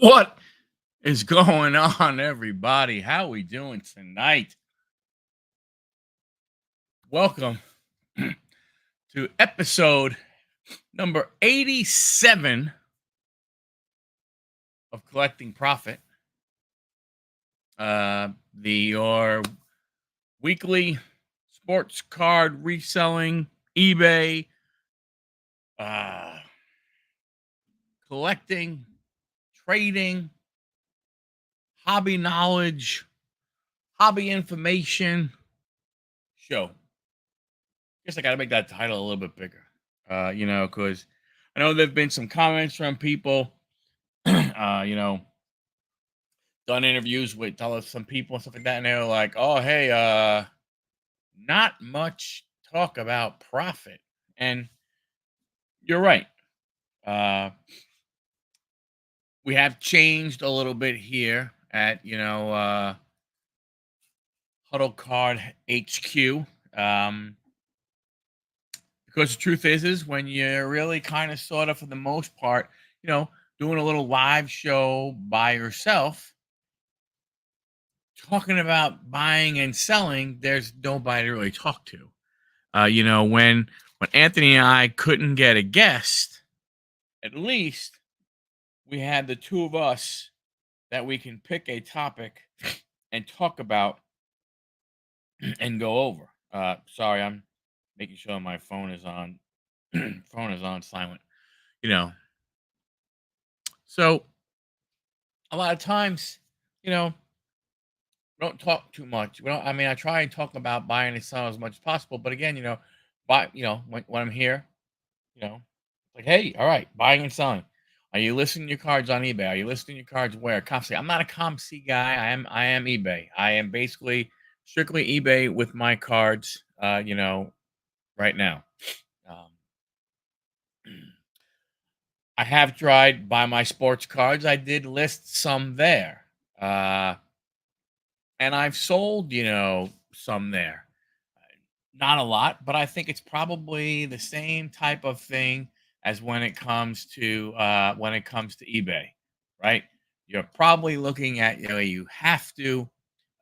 What is going on, everybody? How we doing tonight? Welcome to episode number 87 of Collecting Profit. Your weekly sports card reselling, eBay, uh, collecting, trading, hobby knowledge, hobby information show. Guess I got to make that title a little bit bigger. Because I know there've been some comments from people, done interviews with some people and stuff like that, and they're like, "Oh, hey, not much talk about profit," and you're right. Uh, we have changed a little bit here at Huddle Card HQ. Because the truth is when you're really kind of sort of for the most part, doing a little live show by yourself, talking about buying and selling, there's nobody to really talk to. When Anthony and I couldn't get a guest, at least we had the two of us that we can pick a topic and talk about and go over. Sorry, I'm making sure my phone is on phone is on silent. You know, so a lot of times, you know, we don't talk too much. We don't. I mean, I try and talk about buying and selling as much as possible. But again, when I'm here, like, hey, all right, buying and selling. Are you listing your cards on eBay? Are you listing your cards where? ComC. I'm not a ComC guy. I am eBay. I am basically strictly eBay with my cards. Right now. Um, I have tried buy my sports cards. I did list some there. And I've sold, some there. Not a lot, but I think it's probably the same type of thing as when it comes to eBay, right? You're probably looking at, you have to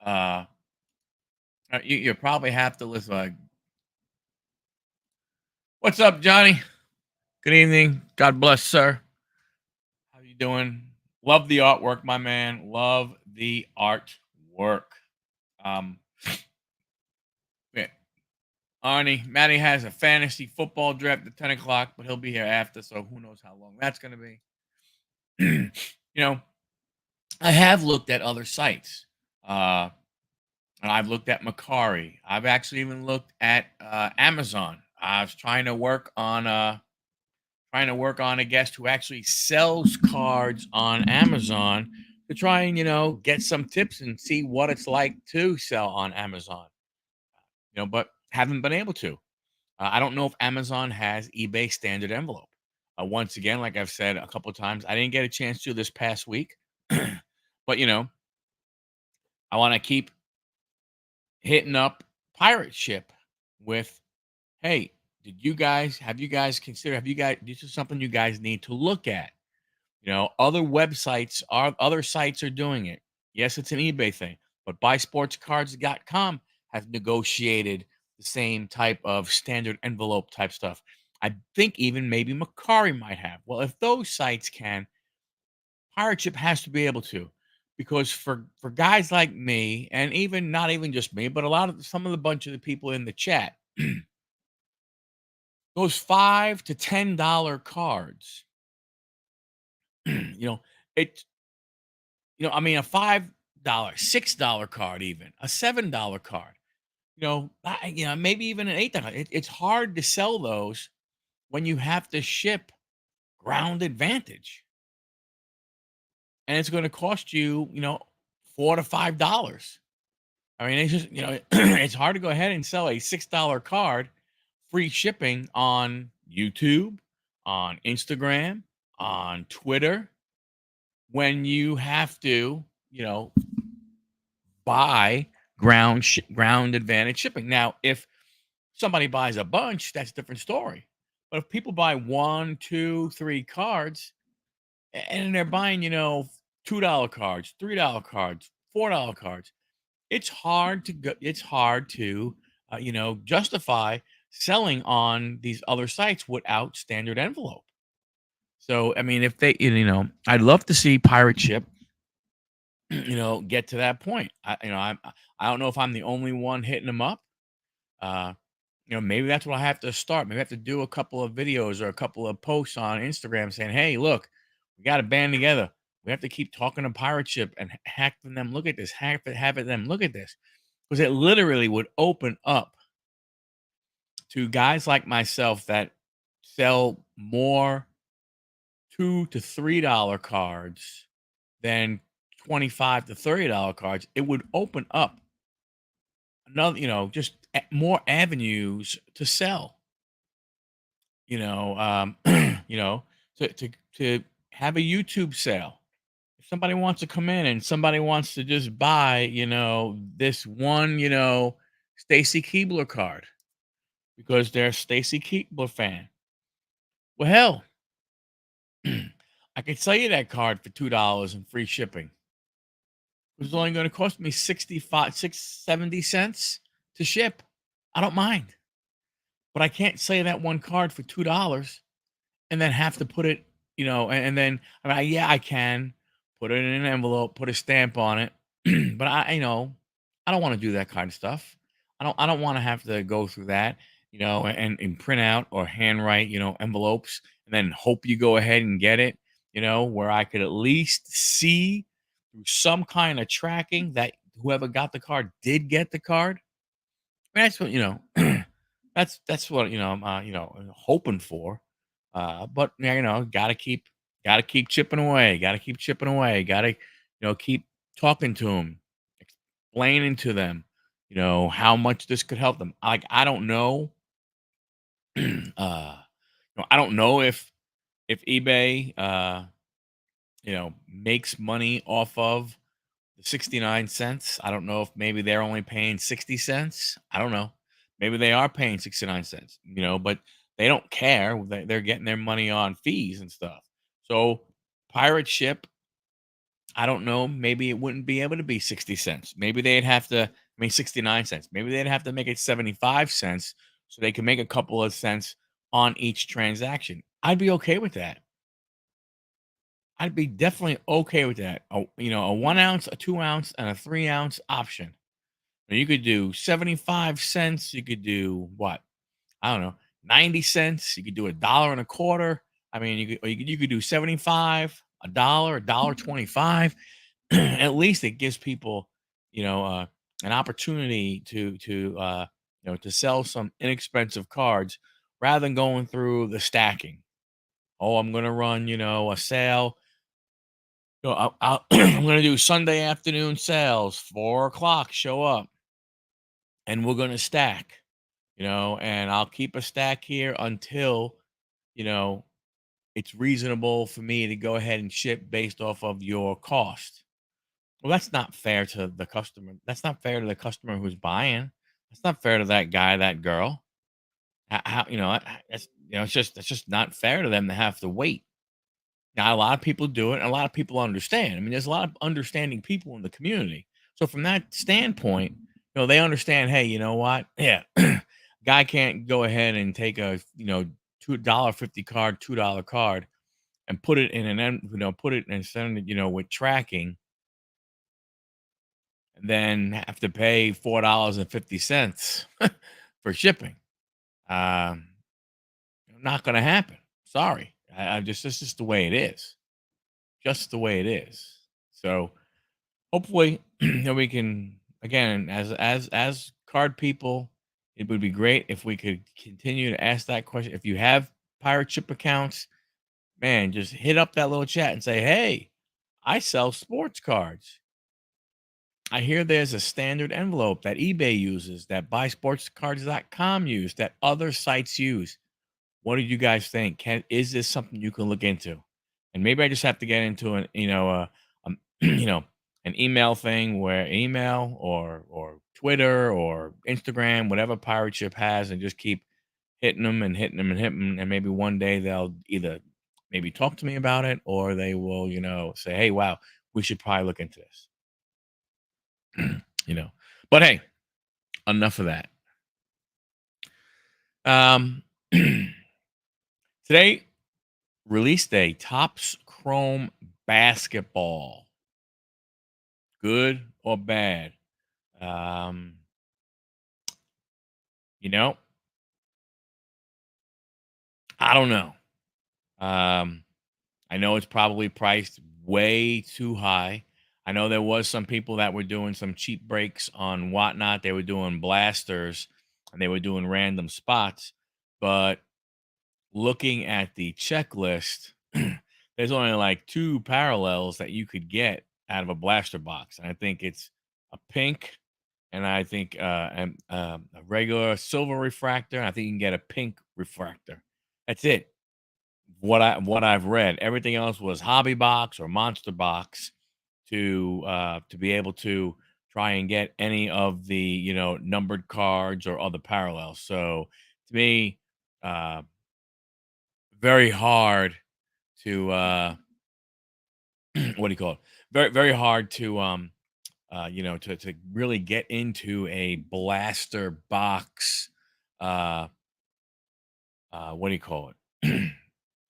uh you probably have to list like, what's up, Johnny? Good evening. God bless, sir. How you doing? Love the artwork, my man. Love the artwork. Um yeah, Arnie, Matty has a fantasy football draft at 10 o'clock, but he'll be here after, so who knows how long that's going to be. you know, I have looked at other sites, uh, and I've looked at Macari. I've actually even looked at Amazon. I was trying to work on a guest who actually sells cards on Amazon to try and get some tips and see what it's like to sell on Amazon. But haven't been able to. I don't know if Amazon has eBay standard envelope. Once again, like I've said a couple of times, I didn't get a chance to this past week, but I want to keep hitting up Pirate Ship with, hey, this is something you guys need to look at. Other sites are doing it. Yes, it's an eBay thing, but buysportscards.com has negotiated the same type of standard envelope type stuff. I think even maybe Macari might have. Well, if those sites can, Pirate Ship has to be able to, because for guys like me, and even not even just me, but some of the bunch of the people in the chat, those $5 to $10 cards, you know, it I mean, a $5, $6 card, even a $7 card, maybe even an $8. It's hard to sell those when you have to ship ground advantage, and it's going to cost you, $4 to $5. I mean, it's just it's hard to go ahead and sell a $6 card, free shipping on YouTube, on Instagram, on Twitter, when you have to, buy ground advantage shipping. Now, if somebody buys a bunch, that's a different story. But if people buy 1, 2, 3 cards, and they're buying, $2 cards, $3 cards, $4 cards. It's hard to go, it's hard to, justify selling on these other sites without standard envelope. So, I mean, if they, I'd love to see pirate ship, get to that point. I don't know if I'm the only one hitting them up. Uh, maybe that's what I have to start. Maybe I have to do a couple of videos or a couple of posts on Instagram saying, "Hey, look, we got to band together. We have to keep talking to pirate ship and hacking them. Look at this. Having them look at this." Because it literally would open up to guys like myself that sell more $2 to $3 cards than 25 to $30 cards. It would open up another, just more avenues to sell. You know, um, you know, to have a YouTube sale. If somebody wants to come in and somebody wants to just buy, this one, Stacy Keebler card because they're a Stacy Keebler fan. Well, hell, I could sell you that card for $2 and free shipping. It's only going to cost me 70 cents to ship. I don't mind, but I can't sell you that one card for $2 and then have to put it, and then yeah, I can put it in an envelope, put a stamp on it, but I don't want to do that kind of stuff. I don't want to have to go through that, and print out or handwrite, envelopes and then hope you go ahead and get it, where I could at least see through some kind of tracking that whoever got the card did get the card. That's what, that's what, I'm, hoping for. But yeah, gotta keep chipping away, gotta keep chipping away, gotta, keep talking to them, explaining to them, how much this could help them. Like, I don't know, I don't know if eBay, makes money off of the 69 cents. I don't know if maybe they're only paying 60 cents. I don't know. Maybe they are paying 69 cents, but they don't care. They're getting their money on fees and stuff. So, pirate ship, I don't know. Maybe it wouldn't be able to be 60 cents. Maybe they'd have to, 69 cents. Maybe they'd have to make it 75 cents so they can make a couple of cents on each transaction. I'd be okay with that. I'd be definitely okay with that. A 1 ounce, a 2 ounce, and a 3 ounce option. Now, you could do 75 cents. You could do what? I don't know, 90 cents. You could do $1.25. I mean, you could do 75, $1, 25. At least it gives people, an opportunity to sell some inexpensive cards rather than going through the stacking. Oh, I'm gonna run, a sale. I'm gonna do Sunday afternoon sales, 4 o'clock. Show up, and we're gonna stack. And I'll keep a stack here until, you know, it's reasonable for me to go ahead and ship based off of your cost. Well, that's not fair to the customer. That's not fair to the customer who's buying. That's not fair to that guy, that girl. How, that's, it's just not fair to them to have to wait. Now, a lot of people do it, and a lot of people understand. I mean, there's a lot of understanding people in the community. So from that standpoint, they understand, hey, you know what? Yeah, guy can't go ahead and take a, $2.50 card, $2 card and put it in put it and send it, with tracking and then have to pay $4.50 for shipping. Um, Not gonna happen. Sorry. I just It's just the way it is. Just the way it is. So hopefully we can, again, as card people, it would be great if we could continue to ask that question. If you have pirate ship accounts, man, just hit up that little chat and say, hey, I sell sports cards. I hear there's a standard envelope that eBay uses, that buysportscards.com use, that other sites use. What do you guys think? Is this something you can look into? And maybe I just have to get into you know, an email thing, where email or Twitter or Instagram, whatever pirate ship has, and just keep hitting them and hitting them and hitting them. And maybe one day they'll either maybe talk to me about it, or they will, say, hey, wow, we should probably look into this. You know, but hey, enough of that. Um, today, release day, Topps Chrome basketball. Good or bad? Um, you know, I don't know. Um, I know it's probably priced way too high. I know there was some people that were doing some cheap breaks on whatnot. They were doing blasters and they were doing random spots. But looking at the checklist, there's only like two parallels that you could get out of a blaster box. And I think it's a pink and I think a regular silver refractor. And I think you can get a pink refractor. That's it. What I've read. Everything else was hobby box or monster box to be able to try and get any of the numbered cards or other parallels. So to me, uh, very hard to what do you call it? Very hard to to really get into a blaster box. Uh, what do you call it?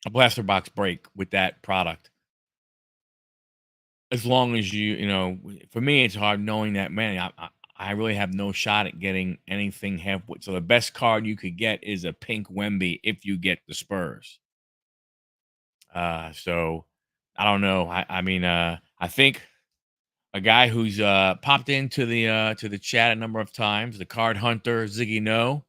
A blaster box break with that product. As long as for me, it's hard knowing that, man, I really have no shot at getting anything halfway. So the best card you could get is a pink Wemby if you get the Spurs. So I don't know. I mean, I think a guy who's popped into the chat a number of times, the card hunter Ziggy No.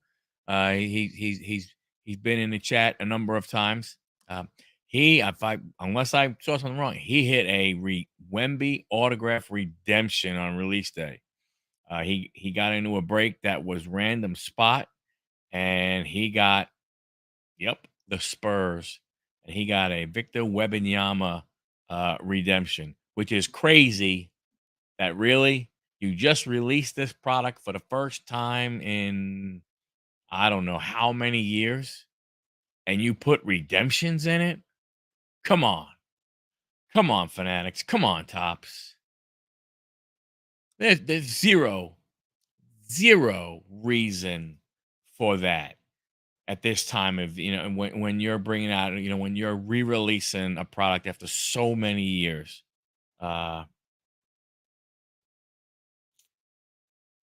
He's been in the chat a number of times. Um, if I unless I saw something wrong, he hit a Wemby autograph redemption on release day. He got into a break that was random spot, and he got the Spurs, and he got a Victor Wembanyama redemption, which is crazy. That really you just released this product for the first time in I don't know how many years, and you put redemptions in it. Come on. Come on, Fanatics. Come on, Tops. There's zero reason for that at this time of, when you're bringing out, when you're re-releasing a product after so many years. Uh,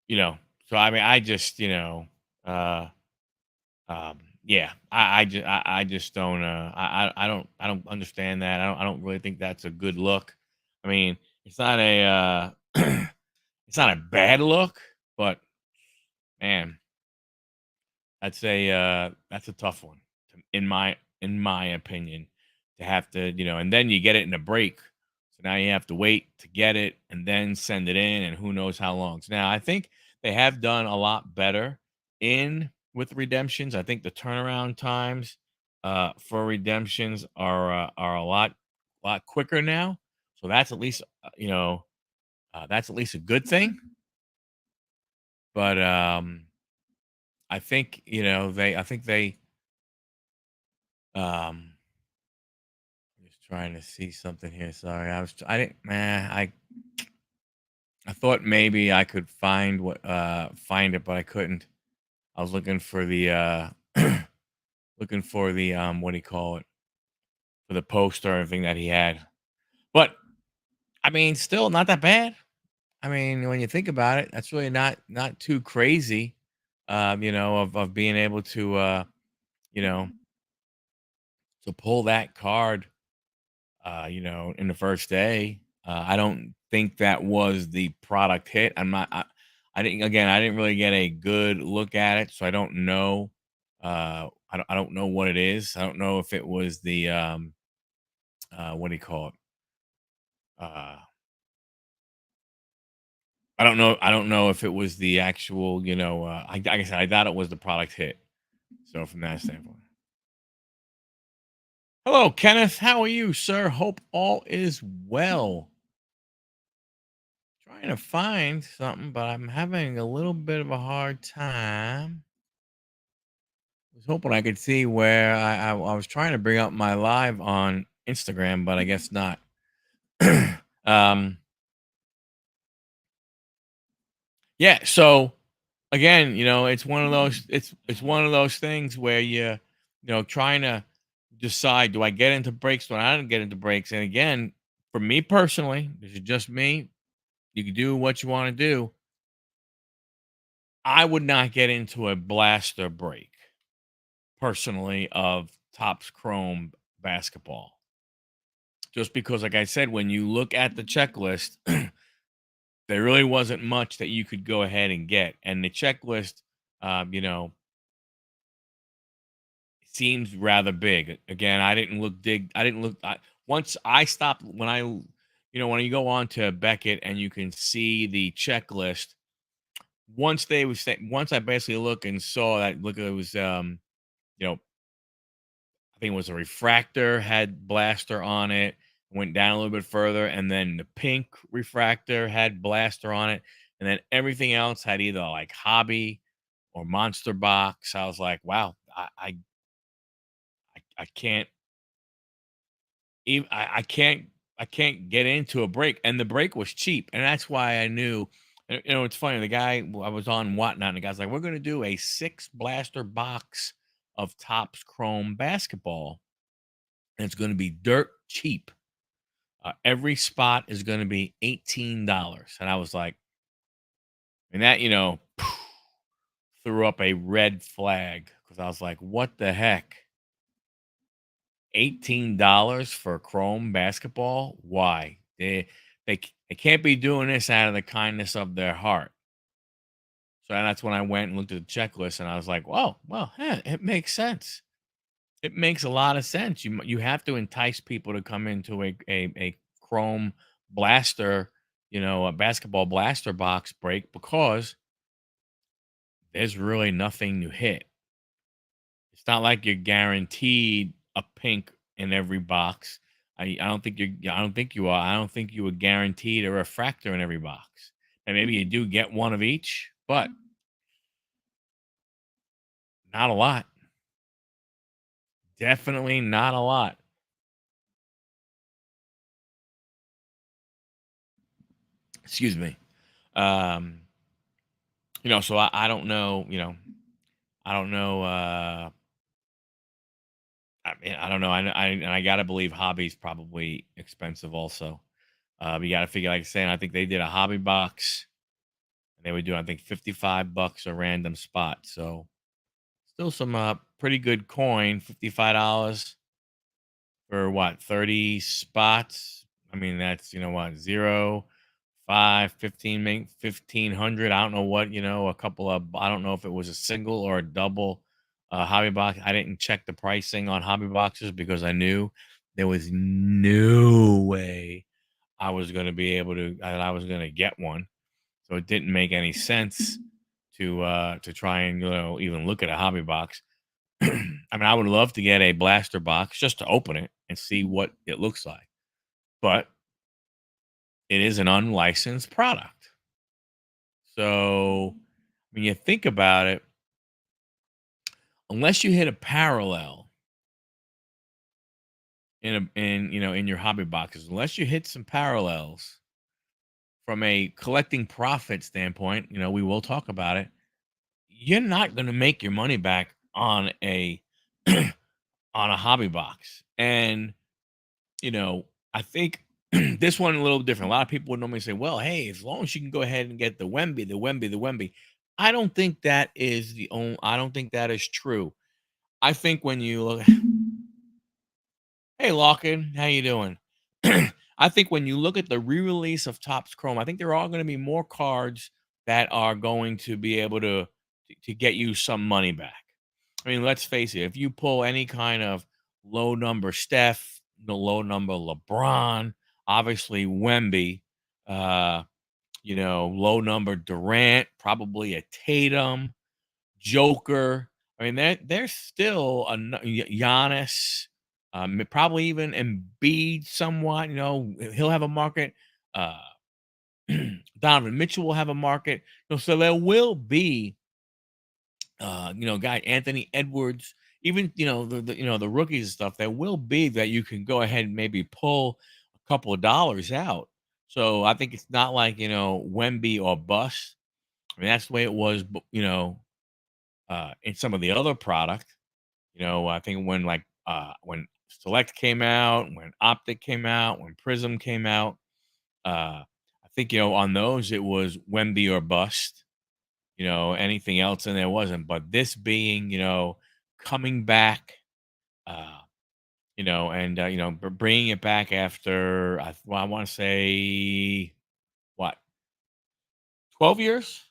you know, so I mean, I just, uh, yeah, I just don't, I don't understand that. I don't really think that's a good look. I mean, it's not it's not a bad look, but man, that's a tough one in my opinion to have to, and then you get it in a break. So now you have to wait to get it and then send it in and who knows how long. So now I think they have done a lot better in with redemptions. I think the turnaround times for redemptions are a lot quicker now. So that's at least that's at least a good thing. But I think, they um just trying to see something here. Sorry. I didn't man, I thought maybe I could find it, but I couldn't. I was looking for the looking for the what do you call it? For the poster and everything that he had. But I mean, still not that bad. I mean, when you think about it, that's really not too crazy. Of being able to you know, to pull that card in the first day. I don't think that was the product hit. I didn't again. I didn't really get a good look at it, so I don't know. I don't know what it is. I don't know if it was the what do you call it? Uh, I don't know. I don't know if it was the actual. Like I said, I thought it was the product hit. So from that standpoint. Hello, Kenneth. How are you, sir? Hope all is well. Trying to find something, but I'm having a little bit of a hard time. I was hoping I could see where I was trying to bring up my live on Instagram, but I guess not. Um, yeah. So again, it's one of those. It's one of those things where trying to decide: do I get into brakes? Do I don't get into brakes? And again, for me personally, this is just me. You can do what you want to do. I would not get into a blaster break personally of Topps Chrome basketball. Just because, like I said, when you look at the checklist, there really wasn't much that you could go ahead and get. And the checklist, um, you know, seems rather big. Again, I didn't look, once I stopped, when you go on to Beckett and you can see the checklist, once I basically look and saw that, look, it was, you know, I think it was a refractor had blaster on it, went down a little bit further, and then the pink refractor had blaster on it, and then everything else had either like hobby or monster box. I was like, wow, I can't even I can't get into a break. And the break was cheap. And that's why I knew. It's funny. The guy I was on Whatnot, and the guy's like, we're gonna do a 6 blaster box of Topps Chrome basketball, and it's gonna be dirt cheap. Every spot is going to be $18. And I was like, and that, threw up a red flag because I was like, what the heck? $18 for Chrome basketball? Why? They can't be doing this out of the kindness of their heart. So that's when I went and looked at the checklist, and I was like, well, it makes sense. It makes a lot of sense. You have to entice people to come into a Chrome blaster, a basketball blaster box break, because there's really nothing to hit. It's not like you're guaranteed a pink in every box. I don't think I don't think you are. I don't think you were guaranteed a refractor in every box. And maybe you do get one of each, but not a lot. Definitely not a lot. Excuse me. Um, so I don't know, I don't know. I mean, I don't know. And I gotta believe hobby's probably expensive also. But you gotta figure, like I saying, I think they did a hobby box, and they would do, I think, $55 a random spot. So still some pretty good coin. $55 for what, 30 spots? I mean, that's, what, zero, 5, 15, make 1,500. I don't know what, a couple of, I don't know if it was a single or a double hobby box. I didn't check the pricing on hobby boxes because I knew there was no way I was going to get one. So it didn't make any sense to try and, even look at a hobby box. I mean, I would love to get a blaster box just to open it and see what it looks like. But it is an unlicensed product. So when you think about it, unless you hit a parallel in your hobby boxes, unless you hit some parallels from a collecting profit standpoint, we will talk about it. You're not going to make your money back on a on a hobby box. And you know, I think this one a little different. A lot of people would normally say, well, hey, as long as you can go ahead and get the Wemby, the Wemby, the Wemby. I don't think that is true. I think when you look, hey, Lockin, how you doing? I think when you look at the re-release of Topps Chrome, I think there are going to be more cards that are going to be able to get you some money back. I mean, let's face it, if you pull any kind of low number Steph, the low number LeBron, obviously Wemby, low number Durant, probably a Tatum, Joker. I mean, there's still Giannis, probably even Embiid somewhat. He'll have a market. Uh, Donovan Mitchell will have a market. So there will be, guy Anthony Edwards, even the rookies and stuff. There will be that you can go ahead and maybe pull a couple of dollars out. So I think it's not like, Wemby or bust. I mean, that's the way it was, in some of the other product. I think when Select came out, when Optic came out, when Prism came out, I think, on those it was Wemby or bust. Anything else in there wasn't. But this being, coming back, uh, bringing it back after, I want to say, what, 12 years?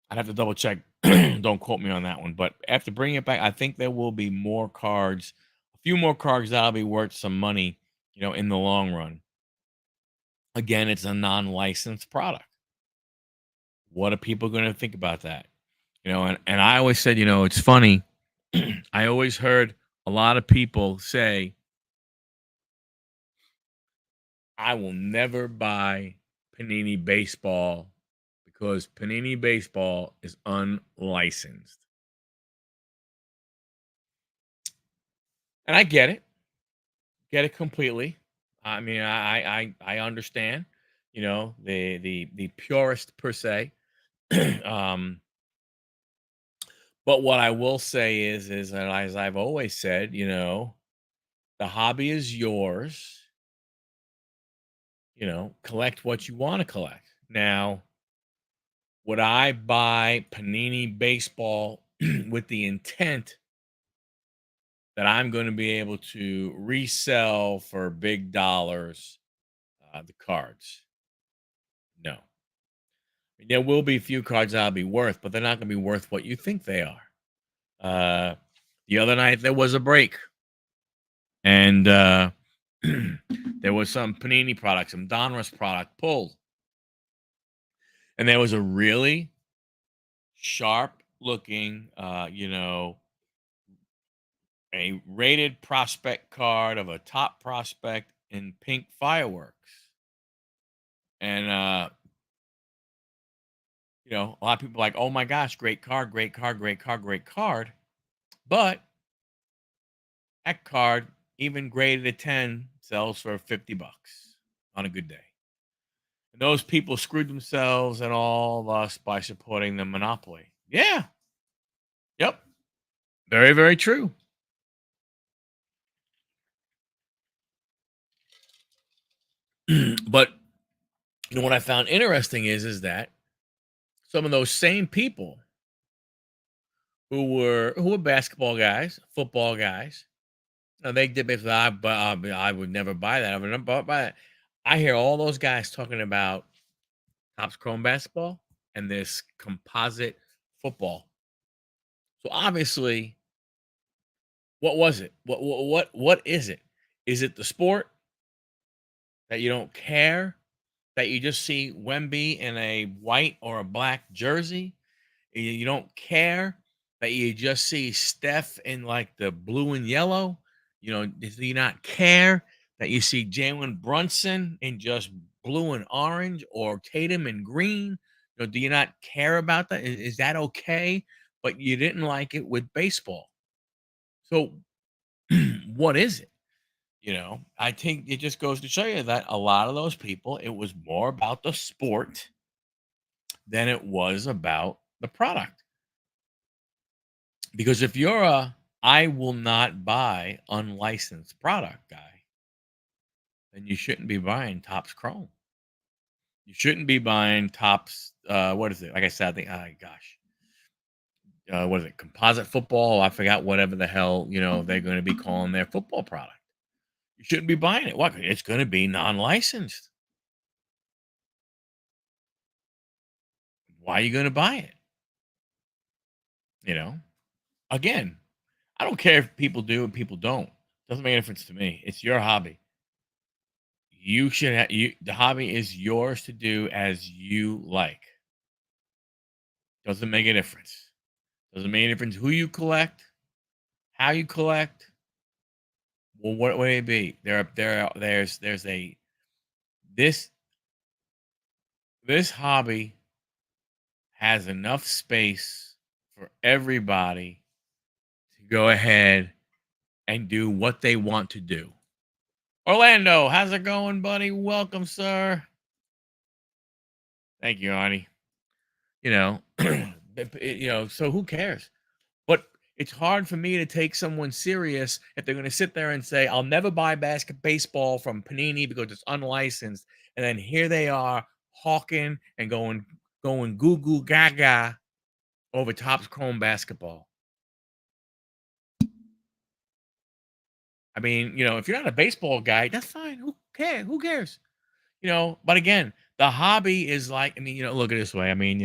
I'd have to double check. Don't quote me on that one. But after bringing it back, I think there will be more cards, a few more cards that'll be worth some money, in the long run. Again, it's a non-licensed product. What are people going to think about that? And I always said, it's funny. I always heard a lot of people say, I will never buy Panini baseball because Panini baseball is unlicensed. And I get it completely. I mean, I understand, the purist per se. um, but what I will say is that, as I've always said, the hobby is yours. Collect what you want to collect. Now, would I buy Panini baseball with the intent that I'm going to be able to resell for big dollars the cards? No. There will be a few cards that'll be worth, but they're not going to be worth what you think they are. The other night there was a break, and there was some Panini product, some Donruss product pulled, and there was a really sharp looking, a rated prospect card of a top prospect in pink fireworks. And a lot of people are like, oh my gosh, great card, great card, great card, great card. But that card, even graded a 10, sells for $50 on a good day. And those people screwed themselves and all of us by supporting the monopoly. Yeah. Yep. Very, very true. But what I found interesting is that some of those same people who were basketball guys, football guys, they did basically, I would never buy that. I would never buy that. I hear all those guys talking about Topps Chrome basketball and this composite football. So obviously, what was it? What is it? Is it the sport that you don't care that you just see Wemby in a white or a black jersey? You don't care that you just see Steph in like the blue and yellow? Do you not care that you see Jalen Brunson in just blue and orange or Tatum and green? Do you not care about that? Is that okay? But you didn't like it with baseball. So what is it? I think it just goes to show you that a lot of those people, it was more about the sport than it was about the product. Because if you're a I will not buy unlicensed product guy, then you shouldn't be buying Topps Chrome. You shouldn't be buying Topps. What is it? Like I said, I think. Oh gosh, what is it? Composite football. I forgot whatever the hell they're going to be calling their football product. You shouldn't be buying it. What? It's going to be non-licensed. Why are you going to buy it? You know. Again, I don't care if people do and people don't. Doesn't make a difference to me. It's your hobby. You should have the hobby is yours to do as you like. Doesn't make a difference. Doesn't make a difference who you collect, how you collect. Well, what would it be? There's a this this hobby has enough space for everybody to go ahead and do what they want to do. Orlando, how's it going, buddy? Welcome, sir. Thank you, Arnie. You know, so who cares? But it's hard for me to take someone serious if they're going to sit there and say, "I'll never buy baseball from Panini because it's unlicensed," and then here they are hawking and going goo goo gaga over Topps Chrome basketball. I mean, if you're not a baseball guy, that's fine. Who cares? Who cares? But again, the hobby is like, I mean, look at it this way. I mean,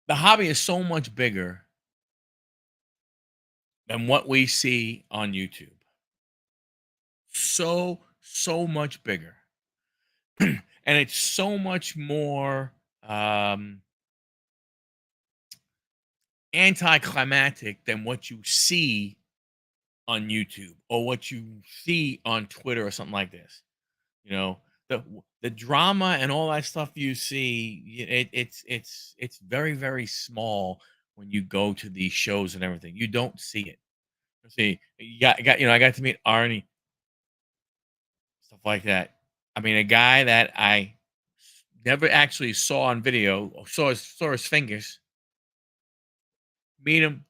the hobby is so much bigger than what we see on YouTube. So much bigger. And it's so much more anticlimactic than what you see on YouTube or what you see on Twitter or something like this. You know, the drama and all that stuff you see, it's very, very small when you go to these shows and everything. You don't see it. See, I got to meet Arnie, stuff like that. I mean, a guy that I never actually saw on video, or saw his fingers. Meet him.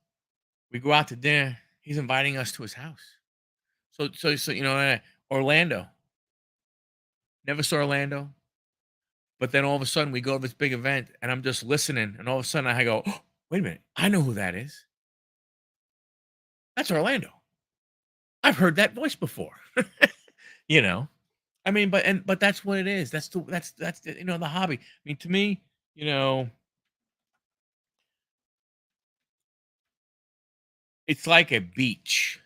We go out to dinner. He's inviting us to his house. So Orlando. Never saw Orlando, but then all of a sudden we go to this big event, and I'm just listening, and all of a sudden I go, oh, "Wait a minute, I know who that is. That's Orlando. I've heard that voice before." you know, I mean, but that's what it is. That's the hobby. I mean, to me, you know, it's like a beach.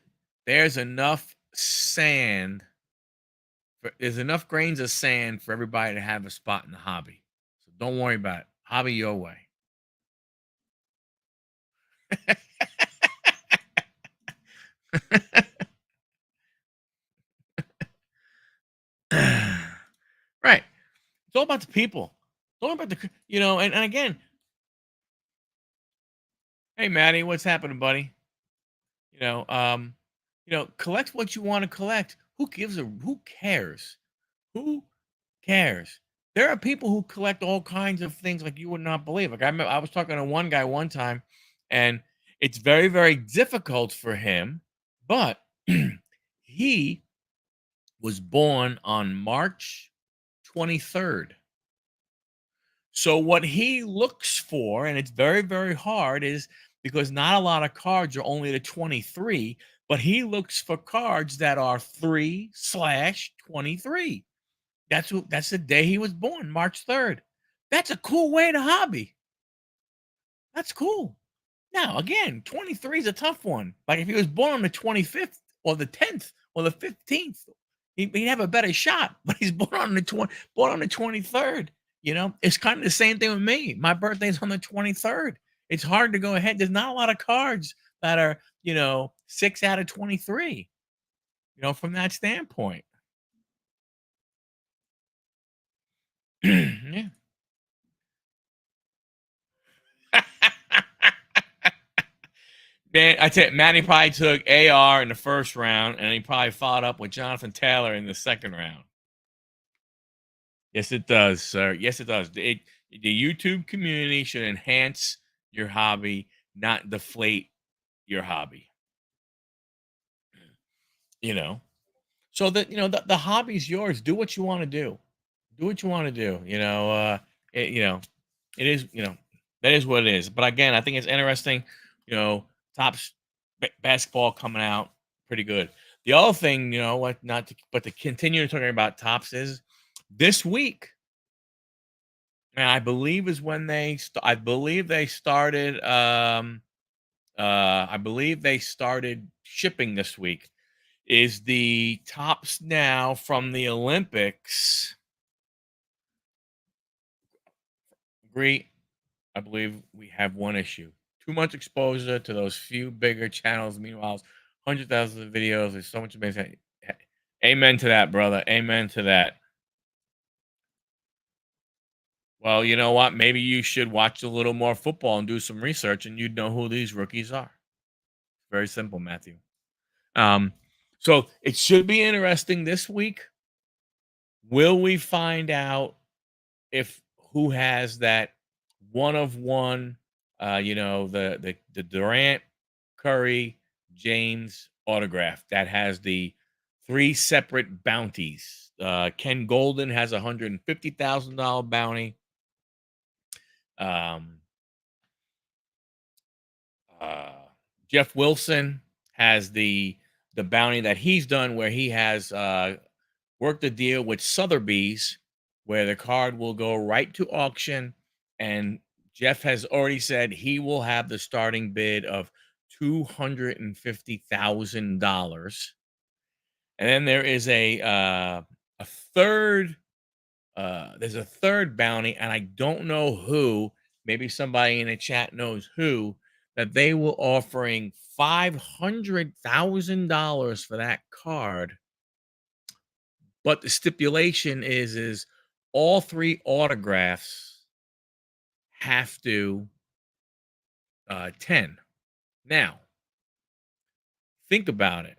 There's enough sand. There's enough grains of sand for everybody to have a spot in the hobby. So don't worry about it. Hobby your way. Right. It's all about the people. It's all about and again, hey Maddie, what's happening, buddy? You know, um, collect what you want to collect. Who cares? Who cares? There are people who collect all kinds of things like you would not believe. Like I was talking to one guy one time, and it's very, very difficult for him, but he was born on March 23rd. So what he looks for, and it's very, very hard, is because not a lot of cards are only the 23, but he looks for cards that are 3/23. That's the day he was born, March 3rd. That's a cool way to hobby. That's cool. Now, again, 23 is a tough one. Like if he was born on the 25th or the 10th or the 15th, he'd have a better shot. But he's born on the 23rd. It's kind of the same thing with me. My birthday's on the 23rd. It's hard to go ahead. There's not a lot of cards that are, 6 out of 23, from that standpoint. Yeah. Man, I tell you, Manny probably took AR in the first round, and he probably followed up with Jonathan Taylor in the second round. Yes, it does, sir. Yes, it does. The YouTube community should enhance your hobby, not deflate your hobby. You know, so that the hobby's yours. Do what you want to do. Do what you want to do. It, you know, it is. That is what it is. But again, I think it's interesting. Topps basketball coming out pretty good. The other thing, what not to, but to continue talking about Topps is this week. And I believe is when I believe they started. I believe they started shipping this week. Is the Topps now from the Olympics? Agree. I believe we have one issue. Too much exposure to those few bigger channels. Meanwhile, hundreds of thousands of videos. There's so much amazing. Amen to that, brother. Amen to that. Well, you know what? Maybe you should watch a little more football and do some research, and you'd know who these rookies are. Very simple, Matthew. Um, so it should be interesting this week. Will we find out if who has that one of one, the Durant, Curry, James autograph that has the three separate bounties. Ken Golden has $150,000 bounty. Um, uh, Jeff Wilson has the bounty that he's done where he has worked a deal with Sotheby's where the card will go right to auction, and Jeff has already said he will have the starting bid of $250,000. And then there is a third there's a third bounty, and I don't know who. Maybe somebody in the chat knows who. That they were offering $500,000 for that card, but the stipulation is all three autographs have to 10. Now, think about it.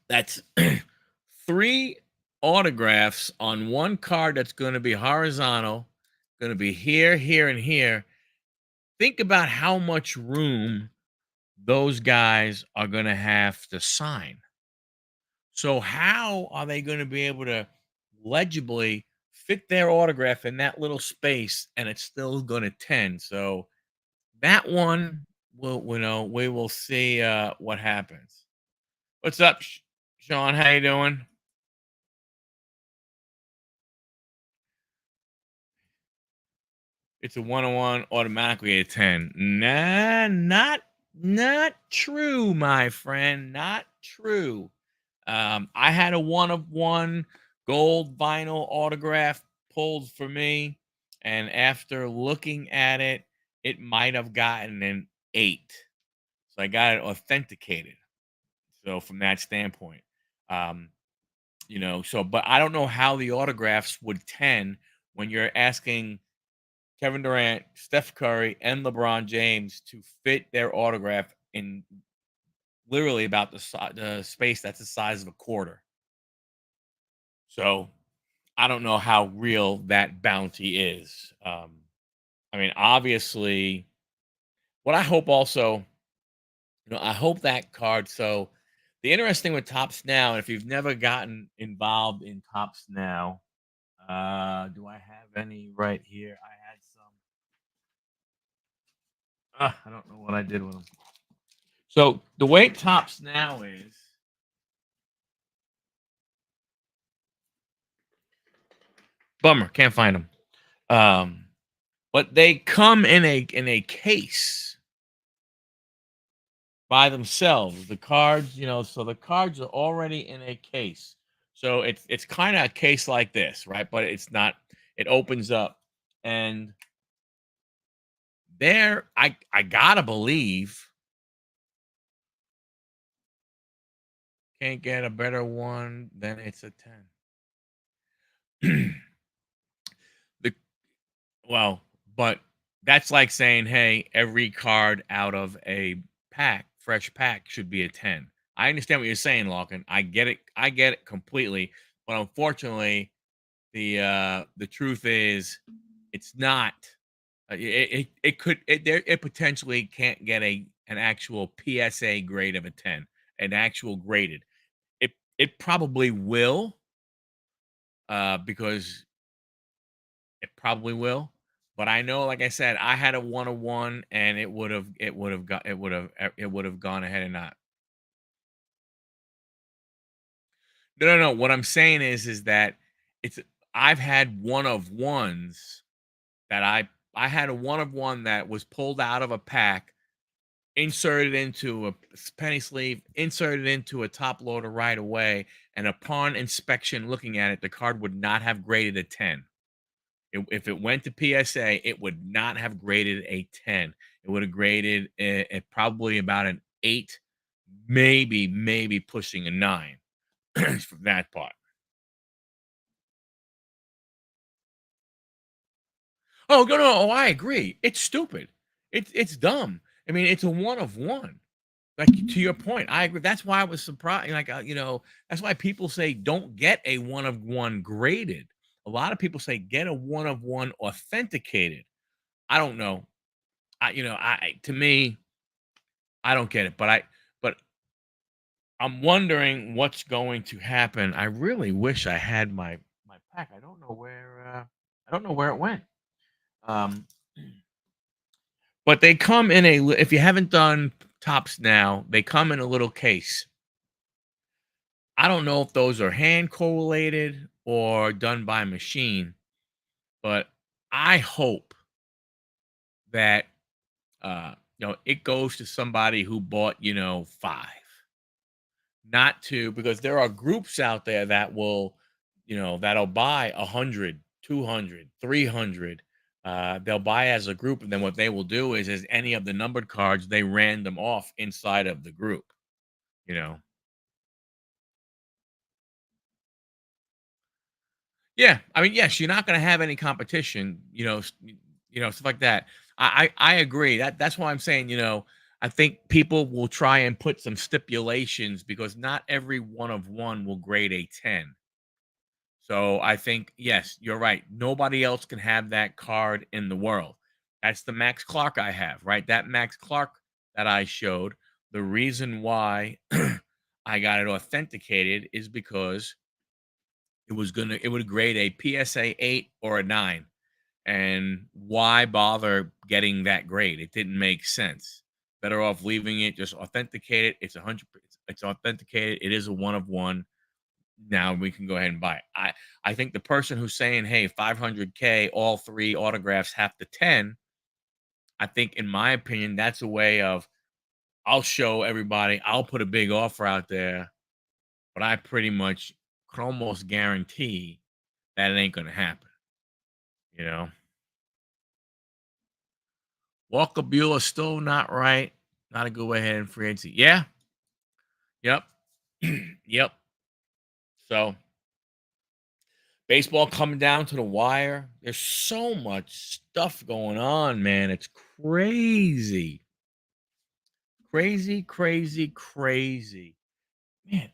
That's three autographs on one card that's going to be horizontal, going to be here, here, and here. Think about how much room those guys are going to have to sign. So, how are they going to be able to legibly fit their autograph in that little space and it's still going to 10? So, that one, we will see what happens. What's up, Sean? How you doing? It's a 101 automatically a 10. Nah, not true, my friend. Not true. I had a one of one gold vinyl autograph pulled for me, and after looking at it, it might have gotten an 8. So I got it authenticated. So from that standpoint, um, but I don't know how the autographs would 10 when you're asking Kevin Durant, Steph Curry, and LeBron James to fit their autograph in literally about the space that's the size of a quarter. So I don't know how real that bounty is. I mean, obviously, what I hope also, I hope that card. So the interesting with Tops Now, if you've never gotten involved in Tops Now, do I have any right here? I had some. I don't know what I did with them. So the way Tops Now is, bummer, can't find them. But they come in a case by themselves. The cards, so the cards are already in a case. So it's kind of a case like this, right? But it's not. It opens up, and there, I gotta believe, can't get a better one than it's a 10. the Well, but that's like saying, hey, every card out of a fresh pack, should be a 10. I understand what you're saying, Lawkin. I get it. I get it completely. But unfortunately, the truth is, it's not. It potentially can't get an actual PSA grade of a 10, an actual graded. It probably will, because it probably will. But I know, like I said, I had a 101, and it would have gone ahead and not. No, no, no. What I'm saying is that it's I've had one of ones that I had a one of one that was pulled out of a pack, inserted into a penny sleeve, inserted into a top loader right away, and upon inspection, looking at it, the card would not have graded a 10. If it went to PSA, it would not have graded a 10. It would have graded probably about an 8, maybe pushing a 9 for that part. Oh, no, no, oh, I agree. It's stupid. It's dumb. I mean, it's a one of one. Like to your point, I agree. That's why I was surprised. Like, that's why people say don't get a one of one graded. A lot of people say get a one of one authenticated. I don't know. To me, I don't get it. But I'm wondering what's going to happen. I really wish I had my pack. I don't know where. I don't know where it went. Um, but they come in a. If you haven't done tops now, they come in a little case. I don't know if those are hand collated or done by machine, but I hope that it goes to somebody who bought, five, not two, because there are groups out there that will, that'll buy 100, 200, 300. They'll buy as a group, and then what they will do is any of the numbered cards, they random off inside of the group, you know. Yeah, I mean, yes, you're not gonna have any competition, stuff like that. I agree. That's why I'm saying, I think people will try and put some stipulations because not every one of one will grade a 10. So I think, yes, you're right. Nobody else can have that card in the world. That's the Max Clark I have, right? That Max Clark that I showed. The reason why I got it authenticated is because it would grade a PSA 8 or a 9. And why bother getting that grade? It didn't make sense. Better off leaving it, just authenticate it. It's 100, it's authenticated. It is a one of one. Now we can go ahead and buy it. I think the person who's saying, "Hey, 500K, all three autographs have to 10." I think, in my opinion, that's a way of I'll show everybody. I'll put a big offer out there, but I pretty much can almost guarantee that it ain't gonna happen. You know, Walker Bueller still not right. Not a good way ahead in free agency. Yeah. Yep. Yep. So baseball coming down to the wire. There's so much stuff going on, man. It's crazy. Crazy, crazy, crazy. Man,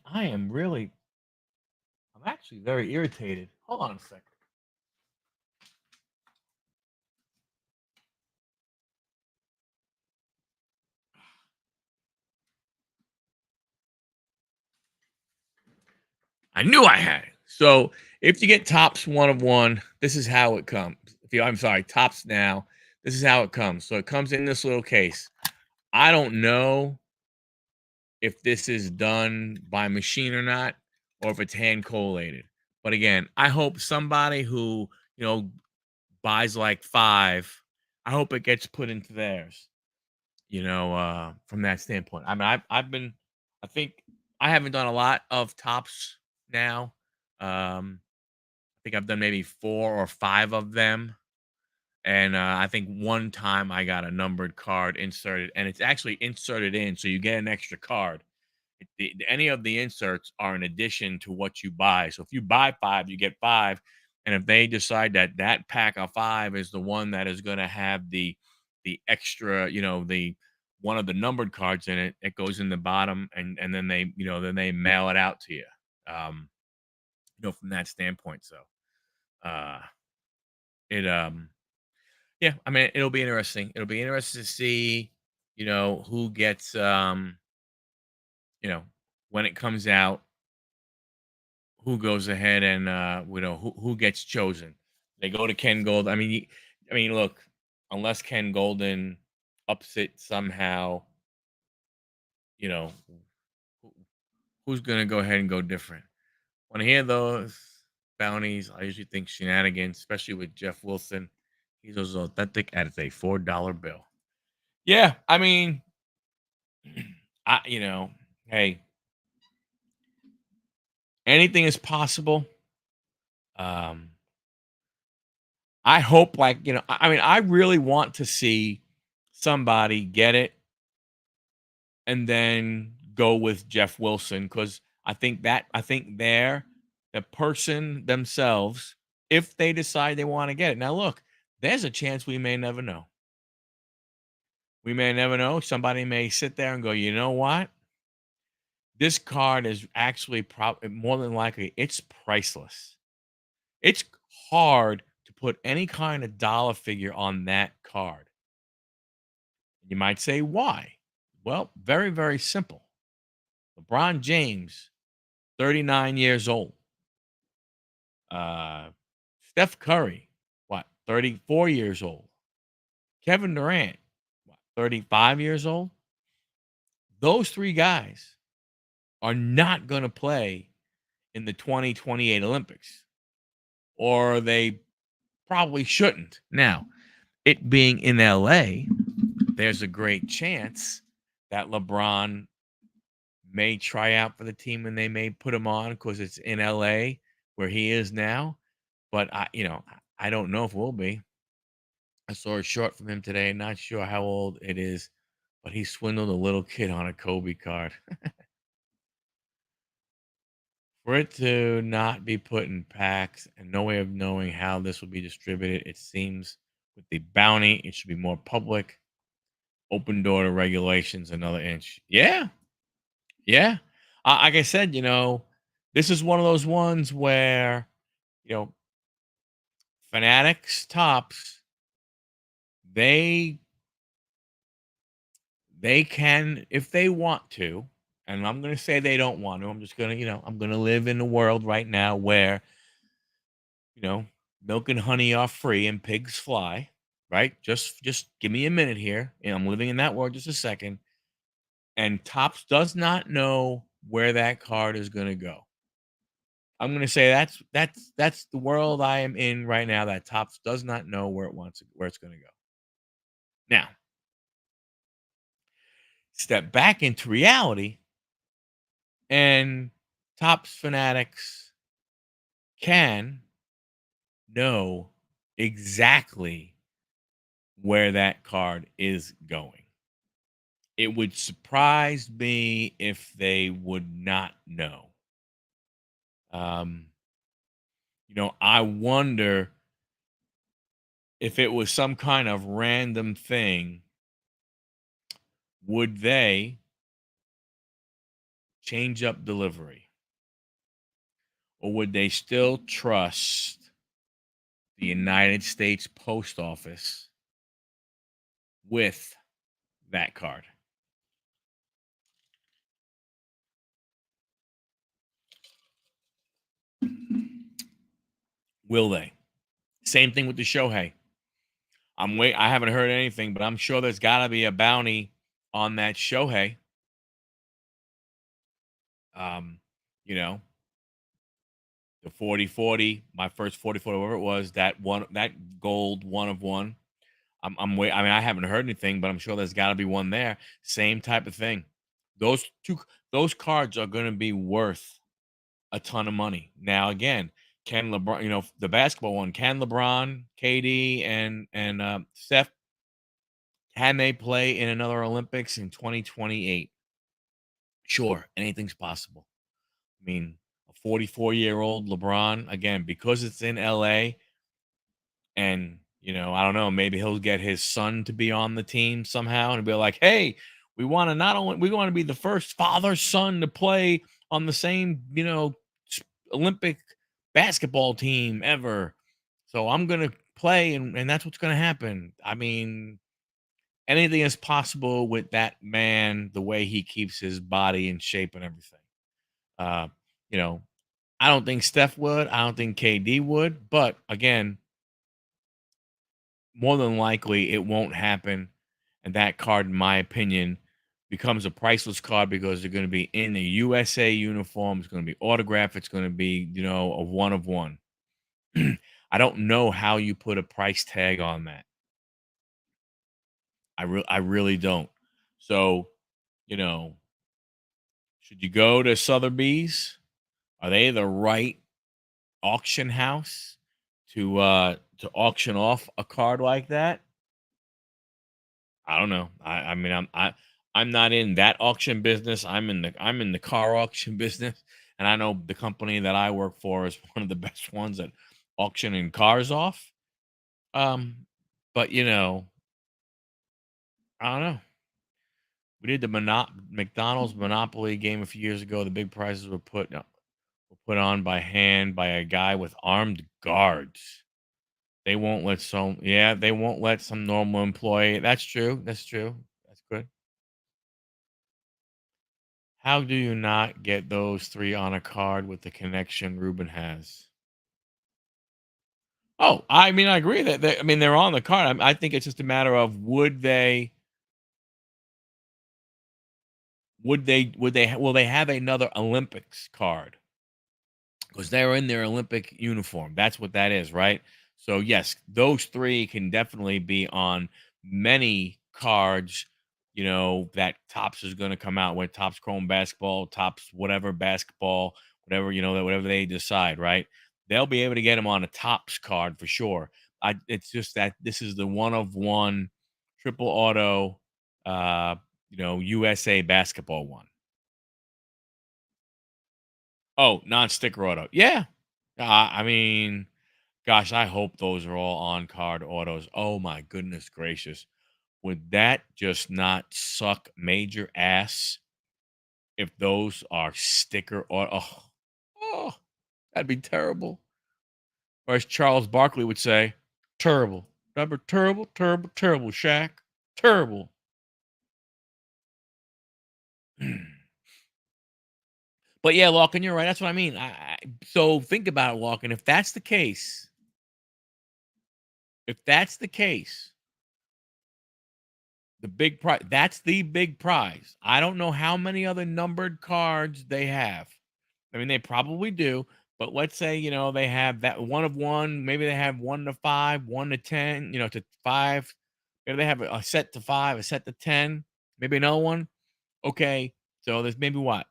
I'm actually very irritated. Hold on a second. I knew I had it. So if you get tops one of one, this is how it comes. I'm sorry, tops now. This is how it comes. So it comes in this little case. I don't know if this is done by machine or not, or if it's hand collated. But again, I hope somebody who, buys like five, I hope it gets put into theirs, from that standpoint. I mean, I think I haven't done a lot of tops now. I think I've done maybe four or five of them. And I think one time I got a numbered card inserted, and it's actually inserted in, so you get an extra card. Any of the inserts are in addition to what you buy. So if you buy five, you get five. And if they decide that that pack of five is the one that is going to have the extra, the one of the numbered cards in it, it goes in the bottom, and then they mail it out to you. Um, from that standpoint. So uh, it yeah, I mean, it'll be interesting. It'll be interesting to see, who gets you know, when it comes out, who goes ahead and who gets chosen. They go to Ken Gold. I mean, look, unless Ken Golden ups it somehow, you know, who- who's gonna go ahead and go different? When I hear those bounties, I usually think shenanigans, especially with Jeff Wilson. He's as authentic as a $4 bill. Yeah, I mean, hey, anything is possible. Um, I hope, like, I mean, I really want to see somebody get it and then go with Jeff Wilson, because I think the person themselves, if they decide they want to get it. Now, look, there's a chance we may never know. We may never know. Somebody may sit there and go, you know what? This card is actually probably more than likely it's priceless. It's hard to put any kind of dollar figure on that card. You might say, why? Well, very, very simple. LeBron James, 39 years old. Uh, Steph Curry, what, 34 years old. Kevin Durant, what, 35 years old. Those three guys are not going to play in the 2028 Olympics, or they probably shouldn't. Now, it being in LA, there's a great chance that LeBron may try out for the team and they may put him on because it's in LA where he is now. But I don't know if it will be. I saw a short from him today. Not sure how old it is, but he swindled a little kid on a Kobe card. For it to not be put in packs and no way of knowing how this will be distributed, it seems with the bounty, it should be more public. Open door to regulations another inch. Yeah, yeah. Like I said, this is one of those ones where you know fanatics, tops, they they can if they want to, and I'm going to say they don't want to. I'm just going to I'm going to live in a world right now where you know milk and honey are free and pigs fly. Right? Just give me a minute here, and I'm living in that world just a second. And Tops does not know where that card is going to go. I'm going to say that's the world I am in right now. That Tops does not know where it's going to go. Now, step back into reality, and Tops fanatics can know exactly where that card is going. It would surprise me if they would not know. Um, I wonder if it was some kind of random thing, would they change up delivery? Or would they still trust the United States Post Office with that card? Will they? Same thing with the Shohei. I haven't heard anything, but I'm sure there's got to be a bounty on that Shohei. Um, you know, the 40-40, my first 40-40, whatever it was, that gold one of one. I'm wait. I mean, I haven't heard anything, but I'm sure there's got to be one there. Same type of thing. Those two, those cards are going to be worth a ton of money. Now, again, can LeBron, the basketball one, can LeBron, KD, and Steph, can they play in another Olympics in 2028? Sure, anything's possible. I mean, a 44-year-old LeBron, again, because it's in LA, and I don't know, maybe he'll get his son to be on the team somehow and be like, hey, we want to be the first father son to play on the same Olympic basketball team ever, so I'm gonna play, and that's what's gonna happen. I mean, anything is possible with that man, the way he keeps his body in shape and everything. uh you know I don't think Steph would, I don't think KD would, but again, more than likely it won't happen. And that card, in my opinion, becomes a priceless card because they're going to be in the USA uniform. It's going to be autographed. It's going to be, a one of one. I don't know how you put a price tag on that. I really don't. So, you know, should you go to Sotheby's? Are they the right auction house to auction off a card like that? I don't know. I mean, I'm not in that auction business. I'm in the car auction business, and I know the company that I work for is one of the best ones at auctioning cars off. Um, but I don't know. We did the McDonald's Monopoly game a few years ago. The big prizes were put on by hand by a guy with armed guards. They won't let some yeah, they won't let some normal employee. That's true. That's true. That's good. How do you not get those 3 on a card with the connection Ruben has? Oh, I mean, I agree that I mean, they're on the card. I think it's just a matter of will they have another Olympics card? Because they're in their Olympic uniform. That's what that is, right? So yes, those 3 can definitely be on many cards, that Topps is gonna come out with, Topps Chrome Basketball, Topps whatever basketball, whatever, whatever they decide, right? They'll be able to get them on a Topps card for sure. It's just that this is the one of one triple auto, uh, USA basketball one. Oh, non-sticker auto. Yeah. I mean, gosh, I hope those are all on-card autos. Oh my goodness gracious. Would that just not suck major ass if those are sticker auto? Oh, that'd be terrible. Or as Charles Barkley would say, terrible. Remember, terrible, terrible, terrible, Shaq. Terrible. But yeah, Lawkin, you're right. That's what I mean. So think about it, Lawkin. If that's the case, the big prize, that's the big prize. I don't know how many other numbered cards they have. I mean, they probably do, but let's say, they have that one of one, maybe they have 1 to 5, 1 to 10, to 5. Maybe they have a set to 5, a set to 10, maybe another one. Okay, so there's maybe what?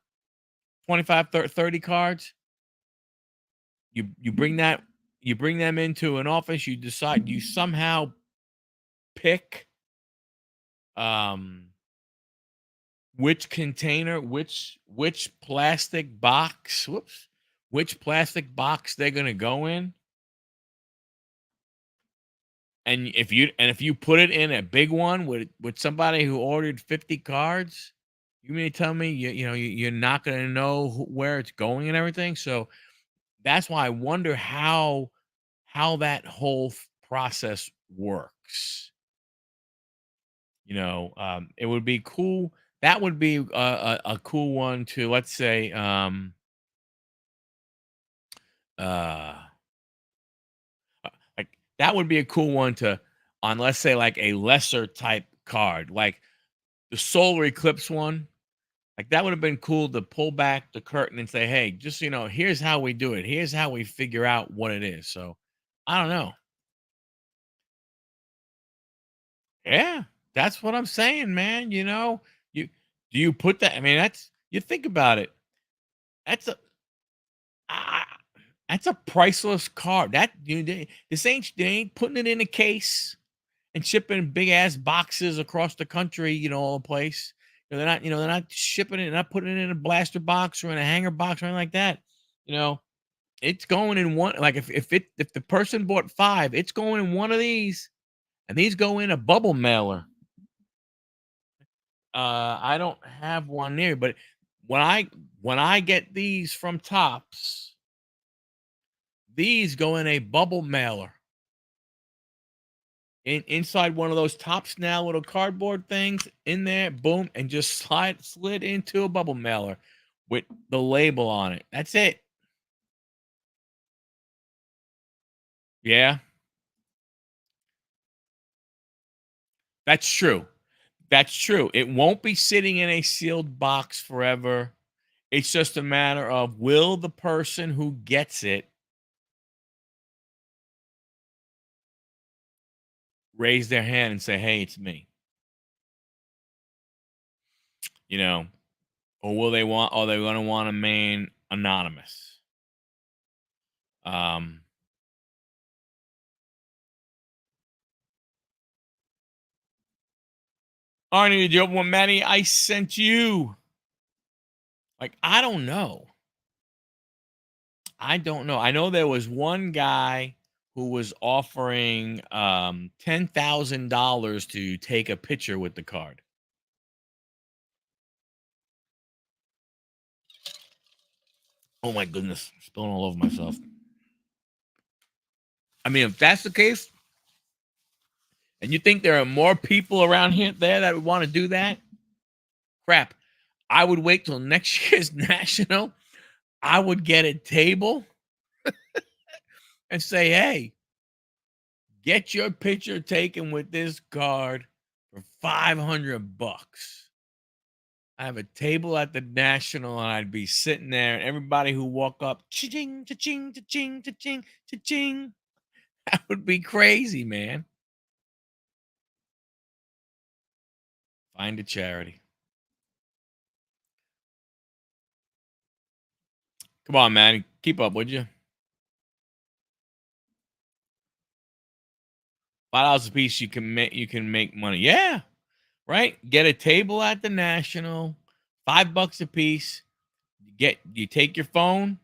25, 30 cards. You bring them into an office, you decide you somehow pick um which container, which plastic box, whoops, which plastic box they're gonna go in. And if you put it in a big one with somebody who ordered 50 cards, you mean to tell me you're not gonna know where it's going and everything? So that's why I wonder how that whole process works. It would be cool. That would be a cool one to, let's say, uh like that would be a cool one to, on, let's say, like a lesser type card, like the solar eclipse one. Like that would have been cool to pull back the curtain and say, hey, just here's how we do it. Here's how we figure out what it is. So I don't know. Yeah, that's what I'm saying, man. You do you put that? I mean, you think about it. That's a I that's a priceless card. They ain't putting it in a case and shipping big ass boxes across the country, all the place. They're not shipping it, not putting it in a blaster box or in a hanger box or anything like that. You know, it's going in one, like if the person bought 5, it's going in one of these, and these go in a bubble mailer. I don't have one near, but when I when I get these from Tops, these go in a bubble mailer. Inside one of those Tops Now little cardboard things in there, boom, and just slid into a bubble mailer with the label on it. That's it. Yeah, that's true. That's true. It won't be sitting in a sealed box forever. It's just a matter of, will the person who gets it raise their hand and say, "Hey, it's me," you know, or will they want? Are they going to want to remain anonymous? Um, Arnie, did you open one, Maddie? I sent you. Like, I don't know. I don't know. I know there was one guy who was offering $10,000 to take a picture with the card. Oh my goodness, spilling all over myself. I mean, if that's the case, and you think there are more people around here there that would want to do that, crap. I would wait till next year's national. I would get a table and say, hey, get your picture taken with this card for $500. I have a table at the national, and I'd be sitting there, and everybody who walk up, cha-ching, cha-ching, cha-ching, cha-ching, cha-ching. That would be crazy, man. Find a charity. Come on, man. Keep up, would you? $5 a piece, you can make money. Yeah, right. Get a table at the national, $5 a piece. You take your phone,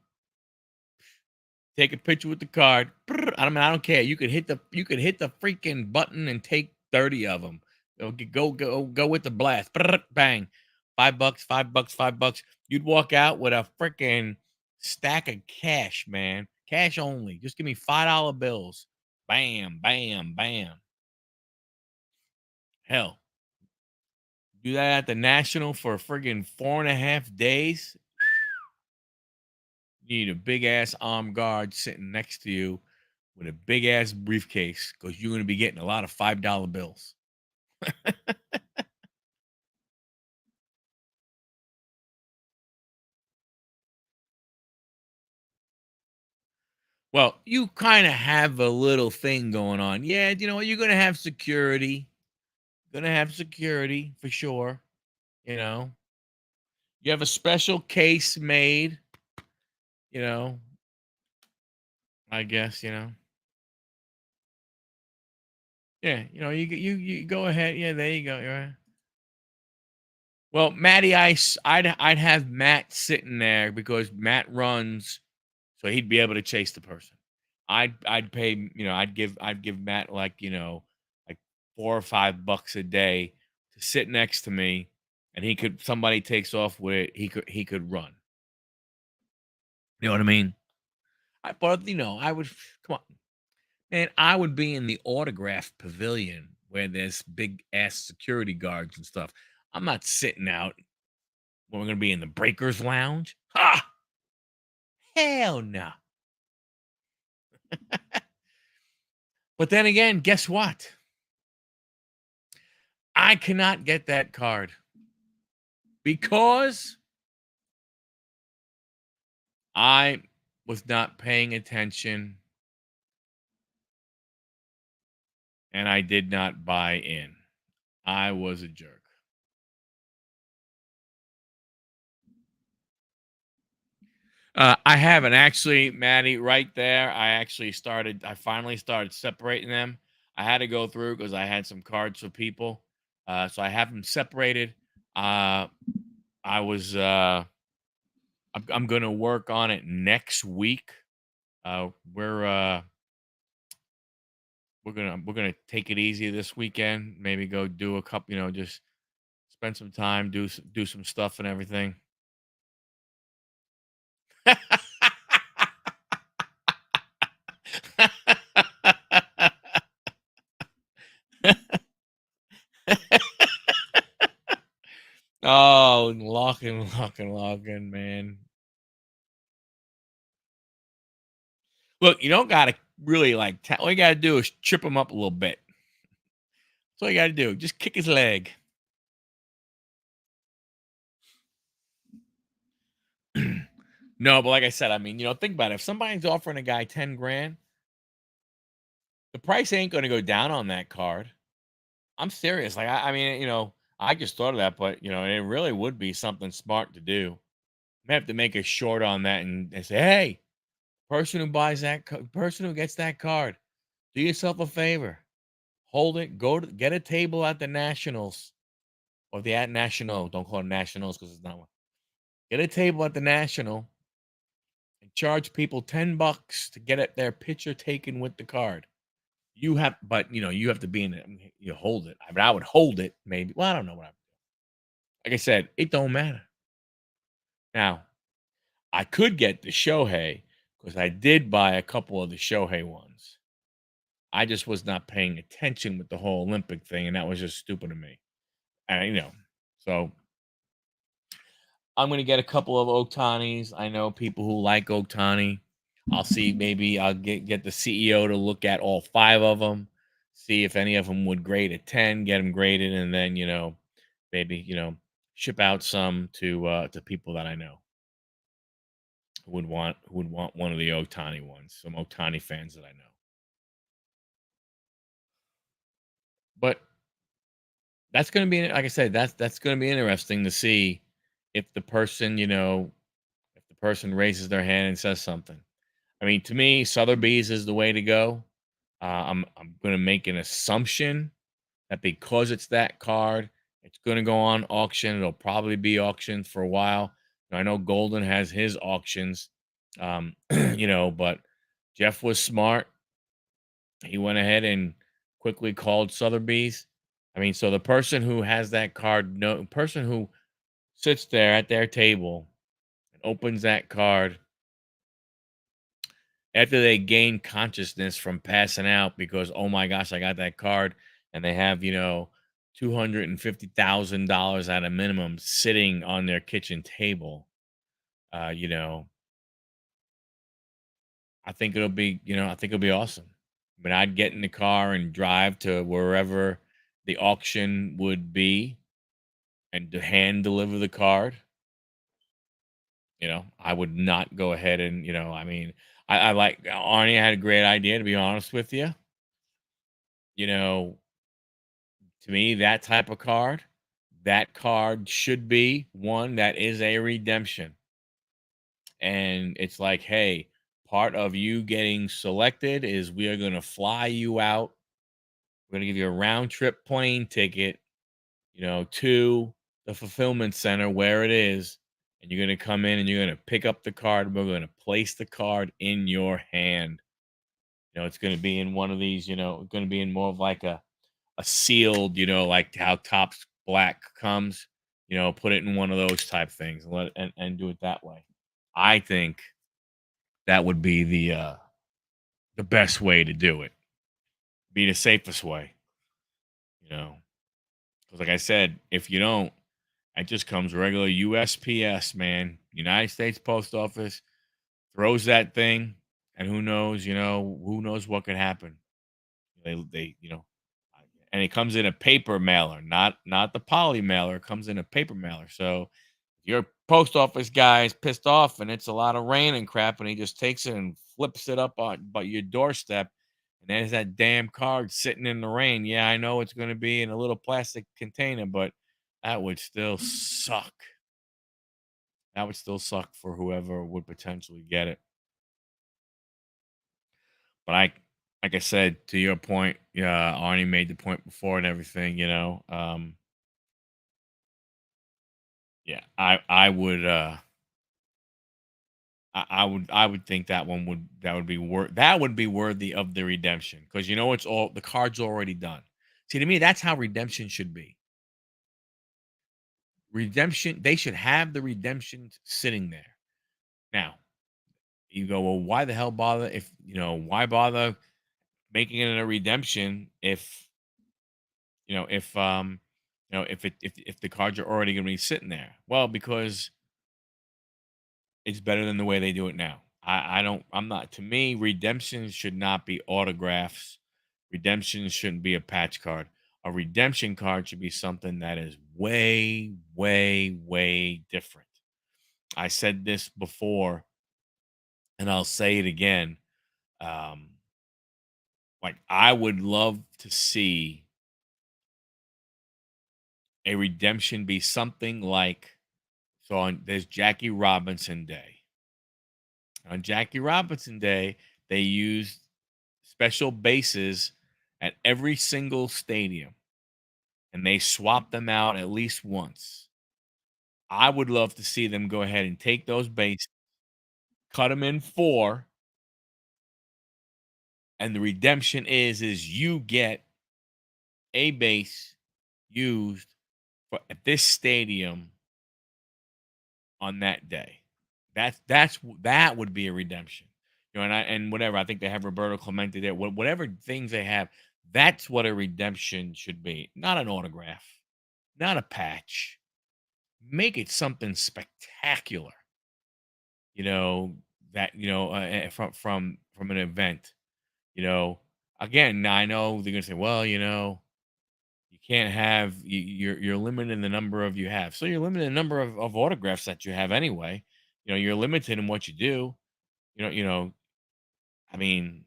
take a picture with the card. I don't care. You could hit the freaking button and take 30 of them. Go with the blast. Bang. $5, $5, $5. You'd walk out with a freaking stack of cash, man. Cash only. Just give me $5 bills. Bam, bam, bam. Hell, do that at the National for friggin' 4.5 days. You need a big ass armed guard sitting next to you with a big ass briefcase because you're going to be getting a lot of $5 bills. Well, you kind of have a little thing going on. Yeah, you know what? You're going to have security. Going to have security for sure. You know, you have a special case made. You know, I guess, Yeah, you go ahead. Yeah, there you go. You're right. Well, Matty Ice, I'd have Matt sitting there because Matt runs, so he'd be able to chase the person. I'd pay, I'd give Matt like $4 or $5 a day to sit next to me, and somebody takes off with it, he could run. You know what I mean? But I would come on, man. I would be in the autograph pavilion where there's big ass security guards and stuff. I'm not sitting out when we're gonna be in the breakers lounge. Ha! Hell no. But then again, guess what? I cannot get that card because I was not paying attention and I did not buy in. I was a jerk. I haven't actually, Maddie, right there. I finally started separating them. I had to go through because I had some cards for people. So I have them separated. Uh, I was, I'm going to work on it next week. Uh, we're, uh, we're gonna take it easy this weekend. Maybe go do a couple, just spend some time, do some stuff and everything. Oh, locking, man. Look, you don't gotta really all you gotta do is trip him up a little bit. That's all you gotta do. Just kick his leg. No, but like I said, I mean, think about it. If somebody's offering a guy 10 grand, the price ain't gonna go down on that card. I'm serious. Like, I mean, I just thought of that, but it really would be something smart to do. May have to make a short on that and say, hey, person who gets that card, do yourself a favor. Hold it. Get a table at the Nationals or the at National. Don't call it Nationals because it's not one. Get a table at the National and charge people $10 to get their picture taken with the card. You have, but you have to be in it. I mean, you hold it. I mean, I would hold it maybe. Well, I don't know what I. Like I said, it don't matter. Now, I could get the Shohei because I did buy a couple of the Shohei ones. I just was not paying attention with the whole Olympic thing, and that was just stupid of me. And so I'm gonna get a couple of Otanis. I know people who like Otani. I'll see. Maybe I'll get the CEO to look at all five of them, see if any of them would grade a 10, get them graded, and then maybe ship out some to people that I know who would want one of the Otani ones. Some Otani fans that I know. But that's gonna be, like I said, that's gonna be interesting to see if the person if the person raises their hand and says something. I mean, to me, Sotheby's is the way to go. I'm going to make an assumption that because it's that card, it's going to go on auction. It'll probably be auctioned for a while. Now, I know Golden has his auctions, but Jeff was smart. He went ahead and quickly called Sotheby's. I mean, so the person who has that card, no person who sits there at their table and opens that card after they gain consciousness from passing out because, oh my gosh, I got that card, and they have $250,000 at a minimum sitting on their kitchen table. uh you know I think it'll be awesome. But I'd get in the car and drive to wherever the auction would be and to hand deliver the card. I would not go ahead and I mean, I like Arnie had a great idea, to be honest with you. you know To me, that card should be one that is a redemption. And it's like, hey, part of you getting selected is we are going to fly you out. We're going to give you a round trip plane ticket, to the fulfillment center where it is. And you're going to come in and you're going to pick up the card. And we're going to place the card in your hand. It's going to be in one of these, going to be in more of like a sealed, like how Topps Black comes, put it in one of those type things and and do it that way. I think that would be the best way to do it. Be the safest way, you know. Because like I said, if you don't, it just comes regular USPS, man. United States Post Office throws that thing, and who knows what could happen. They and it comes in a paper mailer, not the poly mailer. It comes in a paper mailer. So if your post office guy is pissed off and it's a lot of rain and crap, and he just takes it and flips it up on but your doorstep, and there's that damn card sitting in the rain. Yeah, I know it's going to be in a little plastic container, but that would still suck. That would still suck for whoever would potentially get it. But like I said, to your point, yeah, Arnie made the point before and everything. Yeah, I would think that would be worthy of the redemption because it's all the card's already done. See, to me, that's how redemption should be. Redemption, they should have the redemption sitting there. Now, you go, well, why the hell bother if why bother making it a redemption if the cards are already going to be sitting there? Well, because it's better than the way they do it now. I don't I'm not to me, redemption should not be autographs. Redemption shouldn't be a patch card. A redemption card should be something that is way, way, way different. I said this before and I'll say it again. Um, like I would love to see a redemption be something like there's Jackie Robinson Day. On Jackie Robinson Day, they used special bases at every single stadium and they swapped them out at least once. I would love to see them go ahead and take those bases. cut them in four, and the redemption is you get a base used for at this stadium on that day. That would be a redemption. And whatever, I think they have Roberto Clemente there. Whatever things they have, that's what a redemption should be. Not an autograph, not a patch. Make it something spectacular. You know that from an event. You know, again, now I know they're gonna say, well, you can't have you're limited in the number of you have. So you're limited in the number of autographs that you have anyway. You're limited in what you do. You know, I mean,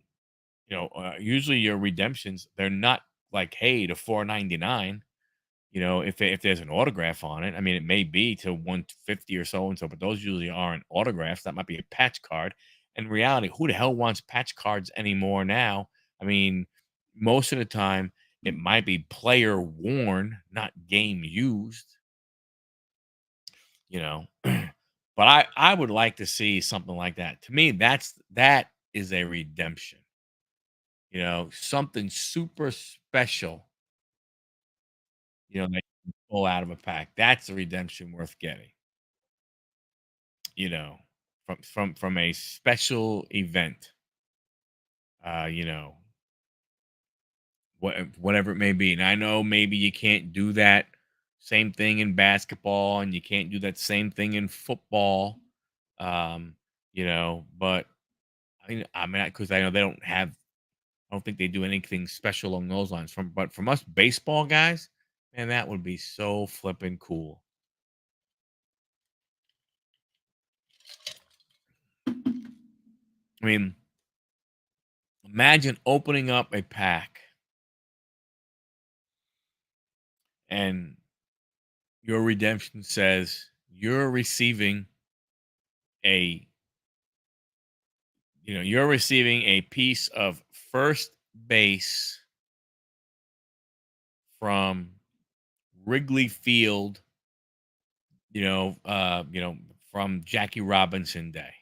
usually your redemptions, they're not like, hey, to 4.99. If there's an autograph on it, I mean, it may be to 150 or so and so, but those usually aren't autographs. That might be a patch card. In reality, who the hell wants patch cards anymore now? I mean, most of the time, it might be player worn, not game used. You know, but I would like to see something like that. To me, that is a redemption. Something super special. That you can pull out of a pack. That's a redemption worth getting. You know, from a special event. Uh, you know, whatever it may be. And I know maybe you can't do that same thing in basketball, and you can't do that same thing in football. Um, but I mean, because I know they don't have. I don't think they do anything special along those lines. From us baseball guys, man, that would be so flipping cool. I mean, imagine opening up a pack and your redemption says you're receiving a you're receiving a piece of first base from Wrigley Field, from Jackie Robinson Day.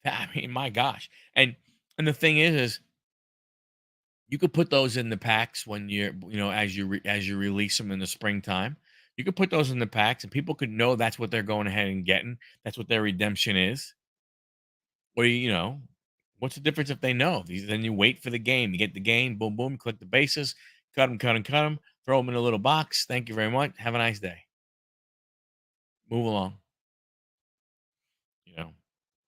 I mean, my gosh. And the thing is you could put those in the packs when as you release them in the springtime. You could put those in the packs, and people could know that's what they're going ahead and getting. That's what their redemption is. Or what's the difference if they know? Then you wait for the game. You get the game. Boom, boom. Click the bases. Cut them. Throw them in a little box. Thank you very much. Have a nice day. Move along. You know,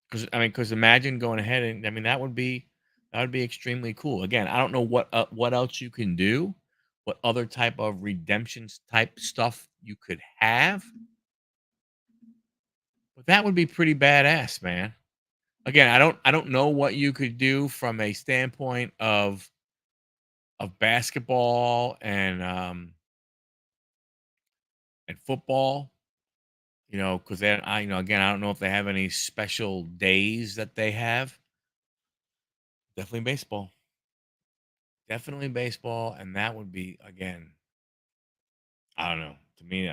because imagine going ahead and I mean that would be extremely cool. Again, I don't know what else you can do, what other type of redemptions type stuff you could have, but that would be pretty badass, man. Again, I don't know what you could do from a standpoint of basketball and football, because then again, I don't know if they have any special days that they have. Definitely baseball. Definitely baseball, and that would be again. I don't know. To me,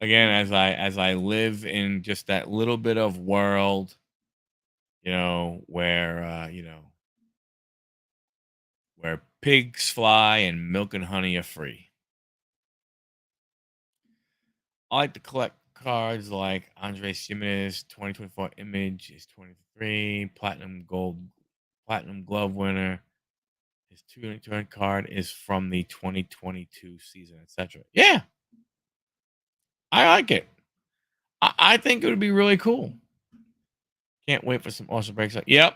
again, as I live in just that little bit of world, where pigs fly and milk and honey are free. I like to collect cards like Andre Simeon's 2024 image is 23, platinum glove winner. His 200 card is from the 2022 season, etc. Yeah, I like it. I think it would be really cool. Can't wait for some awesome breaks. Yep.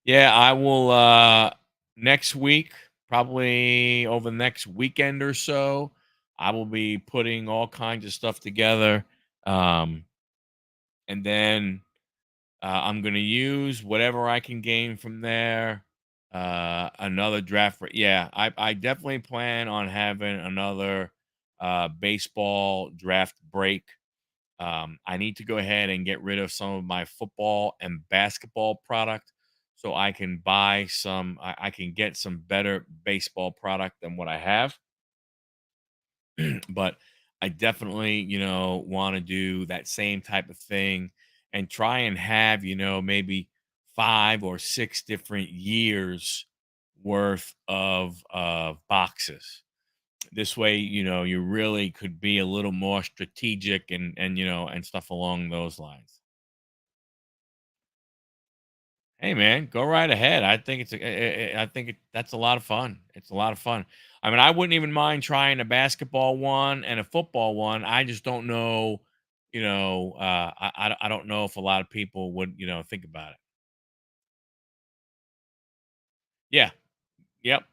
Yeah, I will next week, probably over the next weekend or so, I will be putting all kinds of stuff together. Um, and then I'm gonna use whatever I can gain from there. Another draft yeah, I definitely plan on having another baseball draft break. I need to go ahead and get rid of some of my football and basketball product so I can buy I can get some better baseball product than what I have. But I definitely, want to do that same type of thing and try and have, maybe 5 or 6 different years worth of boxes. This way, you really could be a little more strategic and stuff along those lines. Hey man, go right ahead. I think I think that's a lot of fun. It's a lot of fun. I mean, I wouldn't even mind trying a basketball one and a football one. I just don't know, I don't know if a lot of people would, think about it. Yeah. Yep.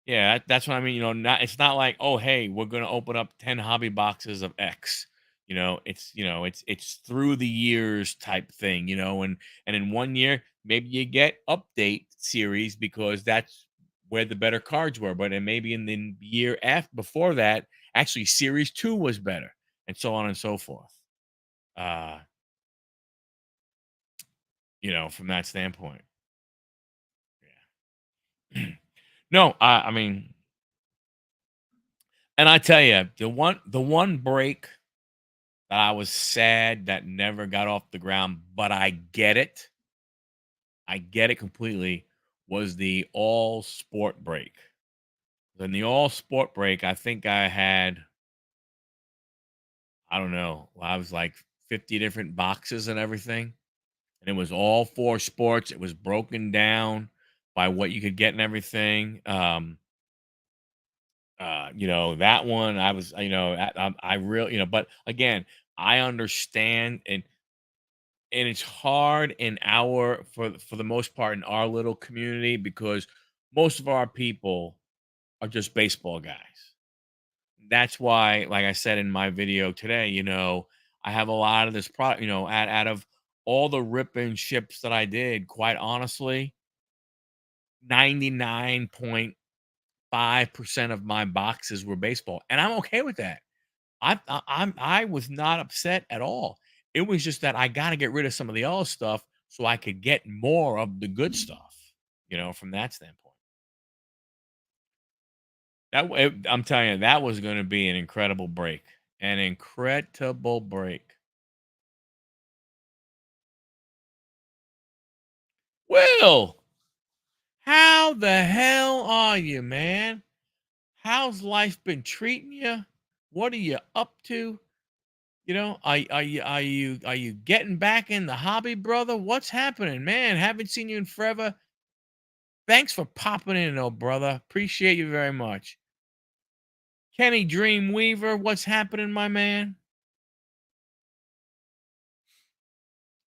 Yeah, that's what I mean. Not it's not like, oh, hey, we're gonna open up 10 hobby boxes of X. It's through the years type thing, and in one year, maybe you get update series because that's where the better cards were. But then maybe in the year after before that, actually series two was better, and so on and so forth. Uh, from that standpoint. Yeah. No, I mean, and I tell you, the one break that I was sad that never got off the ground, but I get it. I get it completely. Was the all sport break. Then the all sport break, I think I had, I don't know, I was like 50 different boxes and everything. And it was all four sports. It was broken down by what you could get and everything. That one I was, I really, but again, I understand and it's hard in our for the most part in our little community because most of our people are just baseball guys. That's why, like I said in my video today, I have a lot of this product, out of all the rip and ships that I did, quite honestly, 99.5% of my boxes were baseball. And I'm okay with that. I was not upset at all. It was just that I gotta get rid of some of the old stuff so I could get more of the good stuff, from that standpoint. I'm telling you, that was gonna be an incredible break. An incredible break. Will, how the hell are you, man? How's life been treating you? What are you up to? Are you getting back in the hobby, brother? What's happening, man? Haven't seen you in forever. Thanks for popping in, though, brother. Appreciate you very much. Kenny Dreamweaver, what's happening, my man?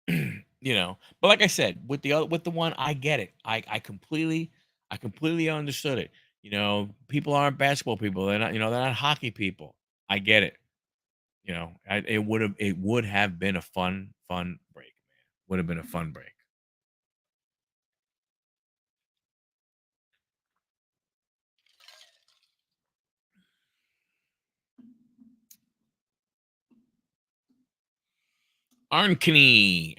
But like I said, with the one, I get it. I completely understood it. People aren't basketball people. They're not hockey people. I get it. It would have been a fun break, man. Would have been a fun break. Arnie.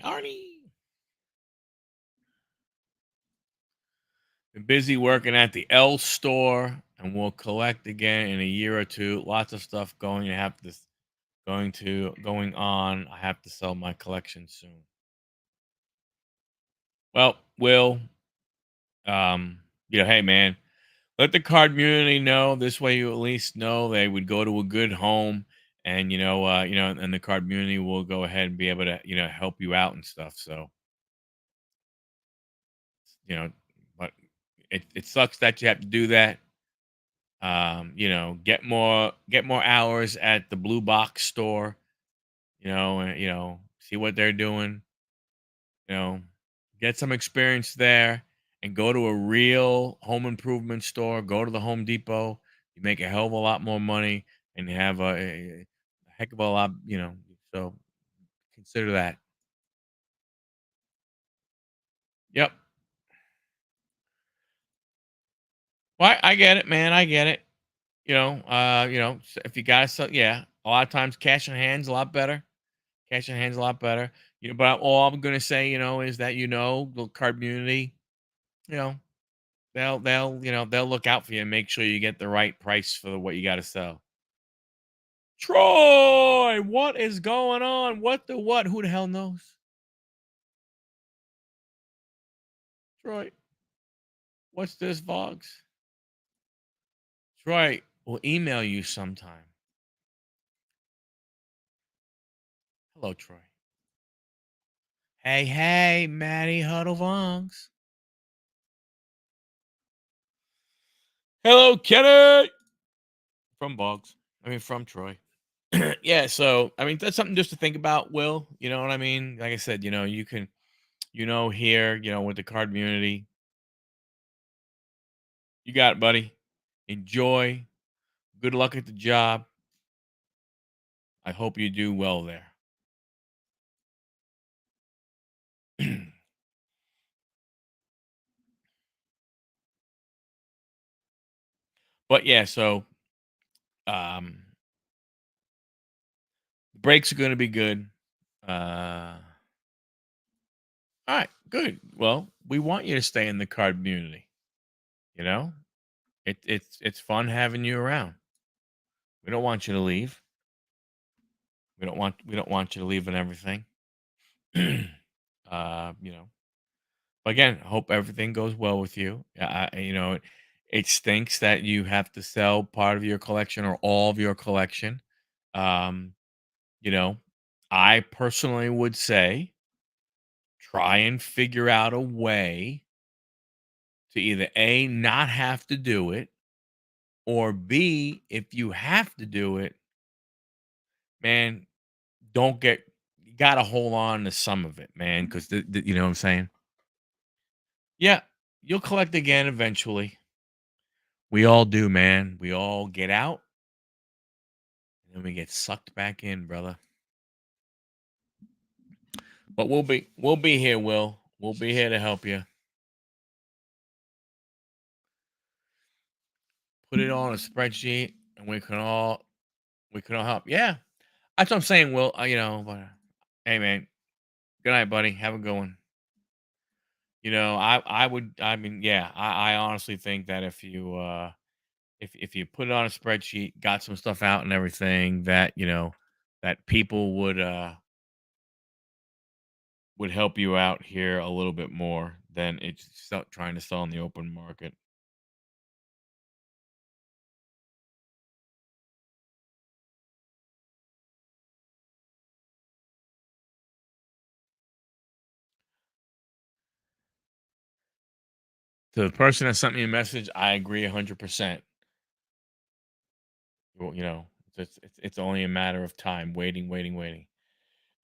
Been busy working at the L store, and we'll collect again in a year or two. Lots of stuff going on. I have to sell my collection soon. Well, hey man, let the card community know. This way, you at least know they would go to a good home, and and the card community will go ahead and be able to help you out and stuff. So you know, but it sucks that you have to do that. Get more hours at the blue box store, and see what they're doing, you know, get some experience there and go to a real home improvement store, go to the Home Depot, you make a hell of a lot more money and you have a heck of a lot, so consider that. Yep. Well, I get it, man. I get it. If you got to, yeah, a lot of times cash in hand's a lot better. Cash in hand's a lot better. But all I'm gonna say, is that the card community, you know, they'll look out for you and make sure you get the right price for what you got to sell. Troy, what is going on? What the what? Who the hell knows? Troy, what's this, Vogs? Troy, we'll email you sometime. Hello, Troy. Hey, hey, Maddie Huddle Vongs. Hello, Kenny. From Boggs. I mean, from Troy. Yeah, so I mean, that's something just to think about, Will. You know what I mean? Like I said, you can, here, with the card community, you got it, buddy. Enjoy. Good luck at the job. I hope you do well there. But yeah, so um breaks are gonna be good. All right, good. Well, we want you to stay in the card community, you know? It's fun having you around. We don't want you to leave. We don't want you to leave and everything. You know. But again, I hope everything goes well with you. It stinks that you have to sell part of your collection or all of your collection. Um, you know, I personally would say try and figure out a way to either A, not have to do it, or B, if you have to do it, man, don't get you gotta hold on to some of it, man, because you know what I'm saying? Yeah, you'll collect again eventually. We all do, man. We all get out and then we get sucked back in, brother. But we'll be here, Will. We'll be here to help you. Put it on a spreadsheet and we can all help. Yeah. That's what I'm saying, Will. But hey man, good night, buddy. Have a good one. I mean, yeah, I honestly think that if you put it on a spreadsheet, got some stuff out and everything, that that people would help you out here a little bit more than trying to sell in the open market. To the person that sent me a message, I agree 100%. Well, it's only a matter of time, waiting, waiting, waiting.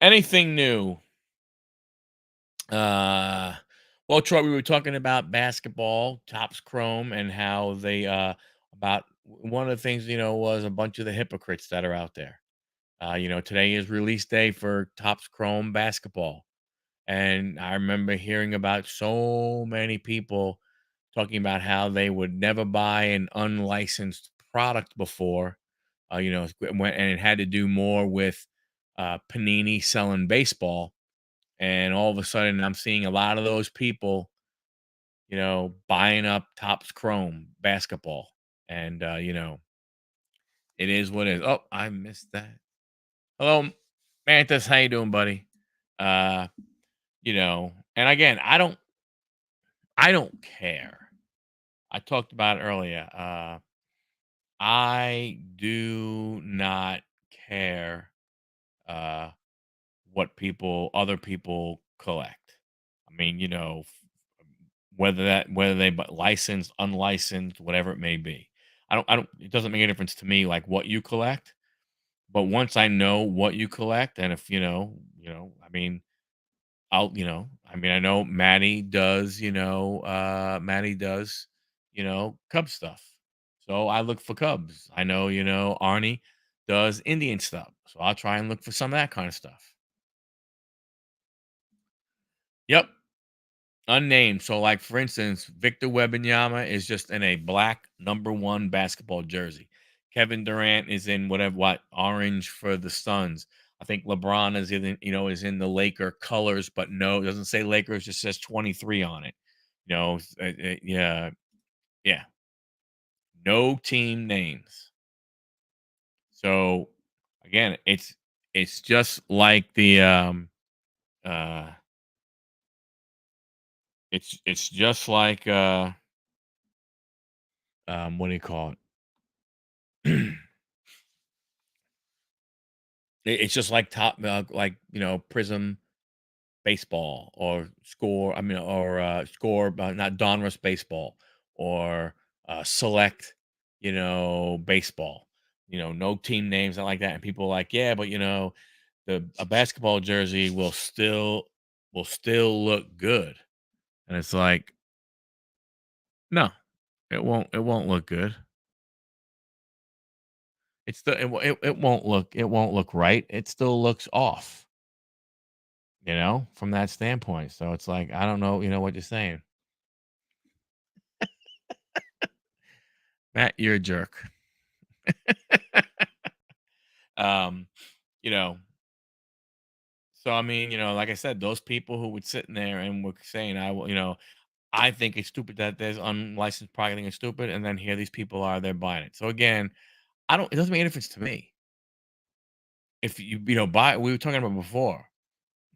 Anything new? Uh, well, Troy, we were talking about basketball, Topps Chrome, and how they about one of the things was a bunch of the hypocrites that are out there. Today is release day for Topps Chrome basketball. And I remember hearing about so many people talking about how they would never buy an unlicensed product before. And it had to do more with Panini selling baseball. And all of a sudden, I'm seeing a lot of those people, buying up Topps Chrome basketball. And, it is what it is. Oh, I missed that. Hello, Mantis. How you doing, buddy? Uh, and again, I don't care. I talked about it earlier. I do not care uh, what other people collect. I mean, whether they licensed, unlicensed, whatever it may be. I don't. It doesn't make a difference to me, like what you collect. But once I know what you collect, and if I mean, I know Maddie does, Cub stuff. So I look for Cubs. I know, Arnie does Indian stuff. So I'll try and look for some of that kind of stuff. Yep. Unnamed. So, like, for instance, Victor Wembanyama is just in a black #1 basketball jersey. Kevin Durant is in what orange for the Suns. I think LeBron is in the Laker colors, but no, it doesn't say Lakers, just says 23 on it. Yeah, yeah, no team names. So again, it's just like the uh It's just like what do you call it? It's just like top like Prism baseball or score. I mean, or score, not Donruss baseball or select, baseball. No team names, not like that. And people are like, yeah, but the a basketball jersey will still look good. And it's like, no, it won't look good. It won't look right. It still looks off, from that standpoint. So it's like, I don't know, what you're saying. Matt, you're a jerk. Um, you know, so I mean, like I said, those people who would sit in there and were saying, I will, I think it's stupid that there's unlicensed product. I think it's stupid. And then here these people are, they're buying it. So again, it doesn't make any difference to me. If buy, we were talking about before,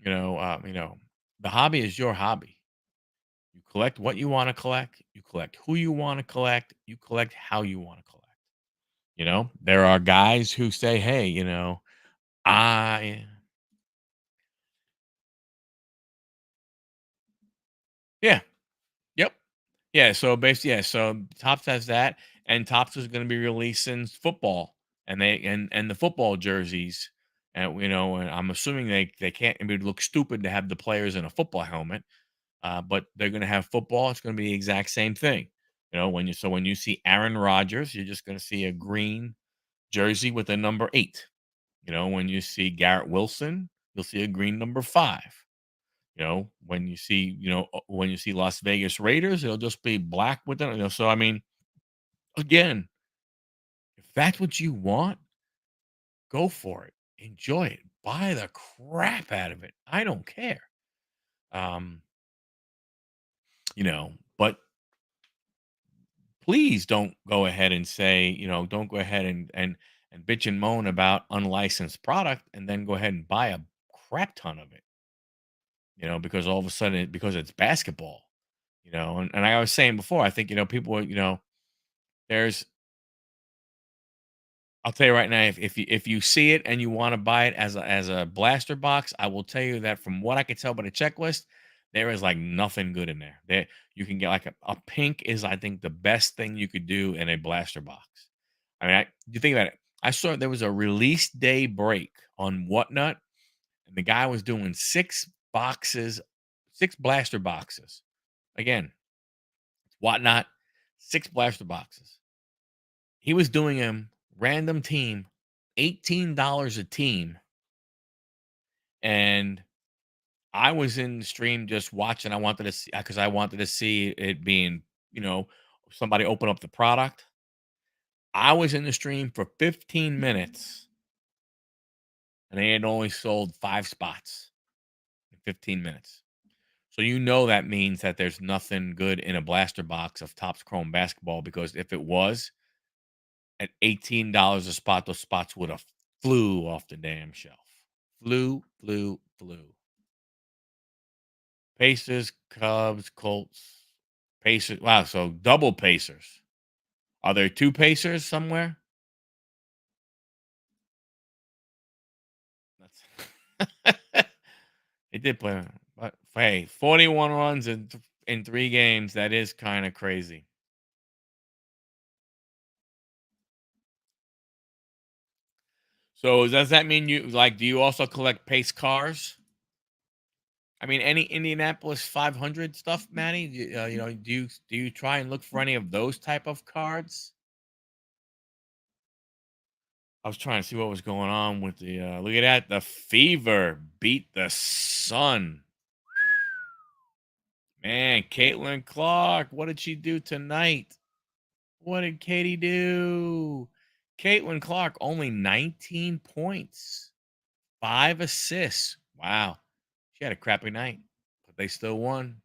the hobby is your hobby. You collect what you want to collect, you collect who you want to collect, you collect how you want to collect. There are guys who say, hey, I, yeah, yep. Yeah, so basically, yeah, so Topps has that, and Topps is going to be releasing football, and the football jerseys, and I'm assuming they can't. It would look stupid to have the players in a football helmet, but they're going to have football. It's going to be the exact same thing. When you see Aaron Rodgers, you're just going to see a green jersey with a number 8. When you see Garrett Wilson, you'll see a green number 5. When you see Las Vegas Raiders, it'll just be black with them. So I mean, again, if that's what you want, go for it. Enjoy it. Buy the crap out of it. I don't care. Um, but please don't go ahead and say, don't go ahead and bitch and moan about unlicensed product and then go ahead and buy a crap ton of it, because all of a sudden, because it's basketball, and I was saying before, I think, people, there's I'll tell you right now, if you see it and you want to buy it as a blaster box, I will tell you that from what I can tell by the checklist, there is like nothing good in there. There you can get like a pink is, I think, the best thing you could do in a blaster box. I mean, you think about it. I saw there was a release day break on Whatnot, and the guy was doing 6 boxes, 6 blaster boxes. Again, Whatnot, 6 blaster boxes. He was doing them random team, $18 a team, and I was in the stream just watching. I wanted to see because I wanted to see it being, you know, somebody open up the product. I was in the stream for 15 minutes, and they had only sold 5 spots in 15 minutes. So that means that there's nothing good in a blaster box of Topps Chrome basketball, because if it was at $18 a spot, those spots would have flew off the damn shelf. Flew, flew, flew. Pacers, Cubs, Colts, Pacers. Wow, so double Pacers. Are there 2 Pacers somewhere? That's they did play, but hey, 41 runs in 3 games. That is kind of crazy. So does that mean you like? Do you also collect pace cars? I mean, any Indianapolis 500 stuff, Manny? Do you try and look for any of those type of cards? I was trying to see what was going on with the look at that. The Fever beat the Sun. Man, Caitlin Clark, what did she do tonight? What did Katie do? Caitlin Clark, only 19 points, 5 assists. Wow. She had a crappy night, but they still won.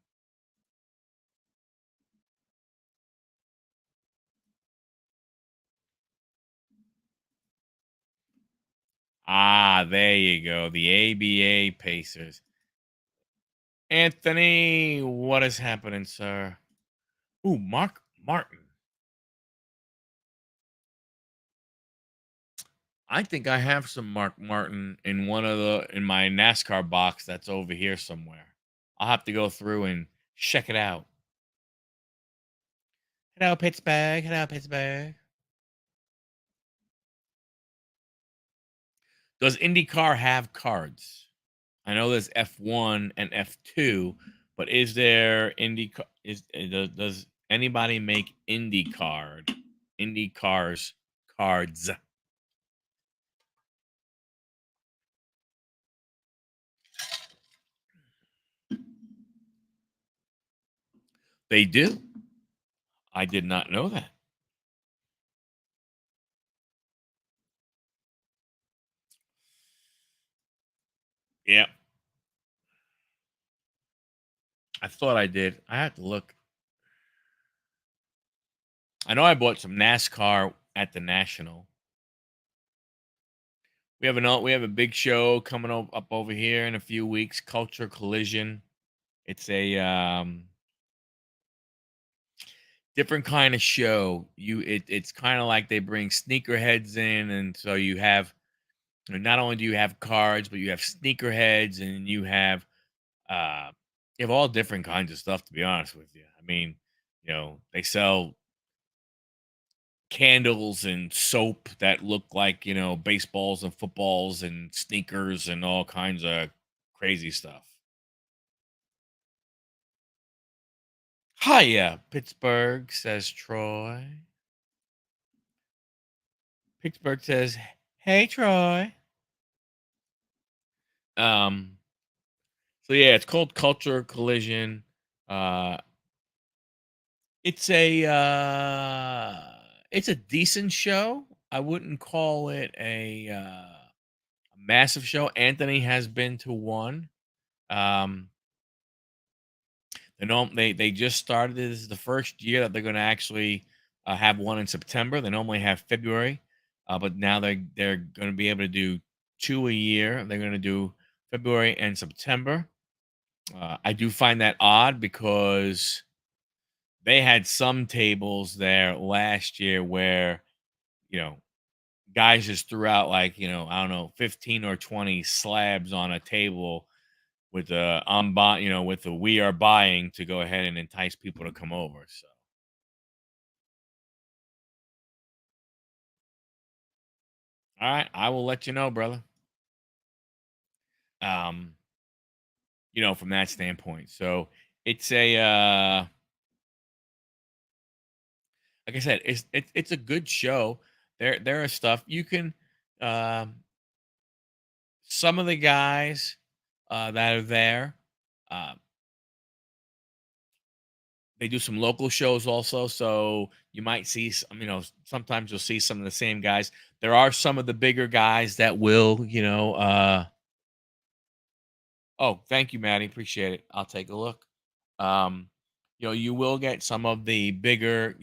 Ah, there you go. The ABA Pacers. Anthony, what is happening, sir? Ooh, Mark Martin. I think I have some Mark Martin in in my NASCAR box that's over here somewhere. I'll have to go through and check it out. Hello, Pittsburgh. Hello, Pittsburgh. Does IndyCar have cards? I know there's F1 and F2, but is there IndyCar? Does anybody make IndyCars cards? They do. I did not know that. Yeah, I thought I did. I have to look. I know I bought some NASCAR at the National. We have a big show coming up over here in a few weeks. Culture Collision. It's a different kind of show. It's kind of like they bring sneakerheads in, and so you have, not only do you have cards, but you have sneakerheads, and uh you have all different kinds of stuff. To be honest with you, I mean, they sell candles and soap that look like, baseballs and footballs and sneakers and all kinds of crazy stuff. Hiya, Pittsburgh, says Troy. Pittsburgh says, "Hey, Troy." Um, so yeah, it's called Culture Collision. Uh, it's a decent show. I wouldn't call it a massive show. Anthony has been to one. Um, they just started. This is the first year that they're going to actually have one in September. They normally have February, but now they're going to be able to do two a year. They're going to do February and September. I do find that odd because they had some tables there last year where, you know guys just threw out, like, I don't know, 15 or 20 slabs on a table with the with the "we are buying" to go ahead and entice people to come over. So, all right, I will let you know, brother. Um, from that standpoint. So it's like I said, it's a good show. There are stuff you can, um some of the guys that are there, uh, they do some local shows also. So you might see some, sometimes you'll see some of the same guys. There are some of the bigger guys that will, oh, thank you, Maddie. Appreciate it. I'll take a look. Um, you will get some of the bigger,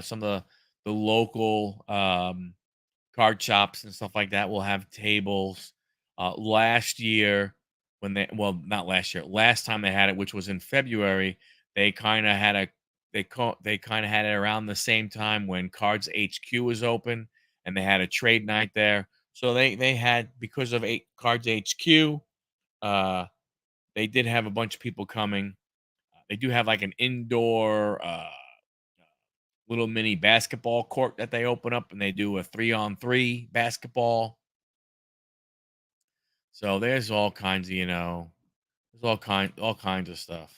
some of the local card shops and stuff like that will have tables. Last year, well, not last year, last time they had it, which was in February, they kind of had they kind of had it around the same time when Cards HQ was open, and they had a trade night there. So they had, because of Cards HQ, uh, they did have a bunch of people coming. They do have like an indoor little mini basketball court that they open up, and they do a 3-on-3 basketball. So there's all kinds of, there's all kinds of stuff.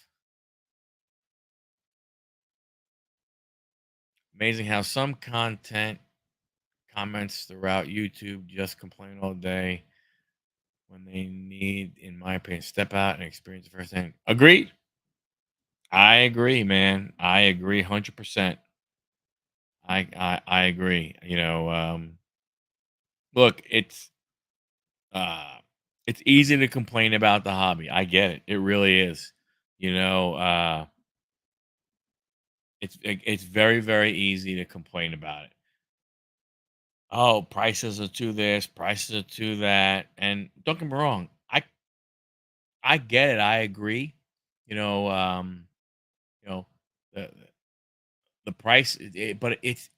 Amazing how some content comments throughout YouTube just complain all day when they need, in my opinion, step out and experience it firsthand. Agreed. I agree, man. I agree 100%. I agree. Look, uh it's easy to complain about the hobby. I get it. It really is. You know, uh it's very, very easy to complain about it. Oh, prices are to this, prices are to that. And don't get me wrong, I get it. I agree. you know, you know, the the price, but it's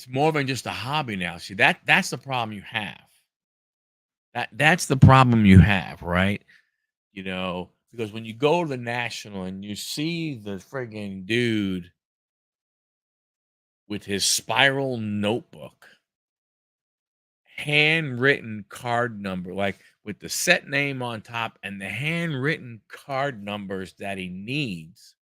more than just a hobby now. See, that's the problem you have. That's the problem you have, right? Because when you go to the national and you see the friggin' dude with his spiral notebook, handwritten card number, like with the set name on top and the handwritten card numbers that he needs,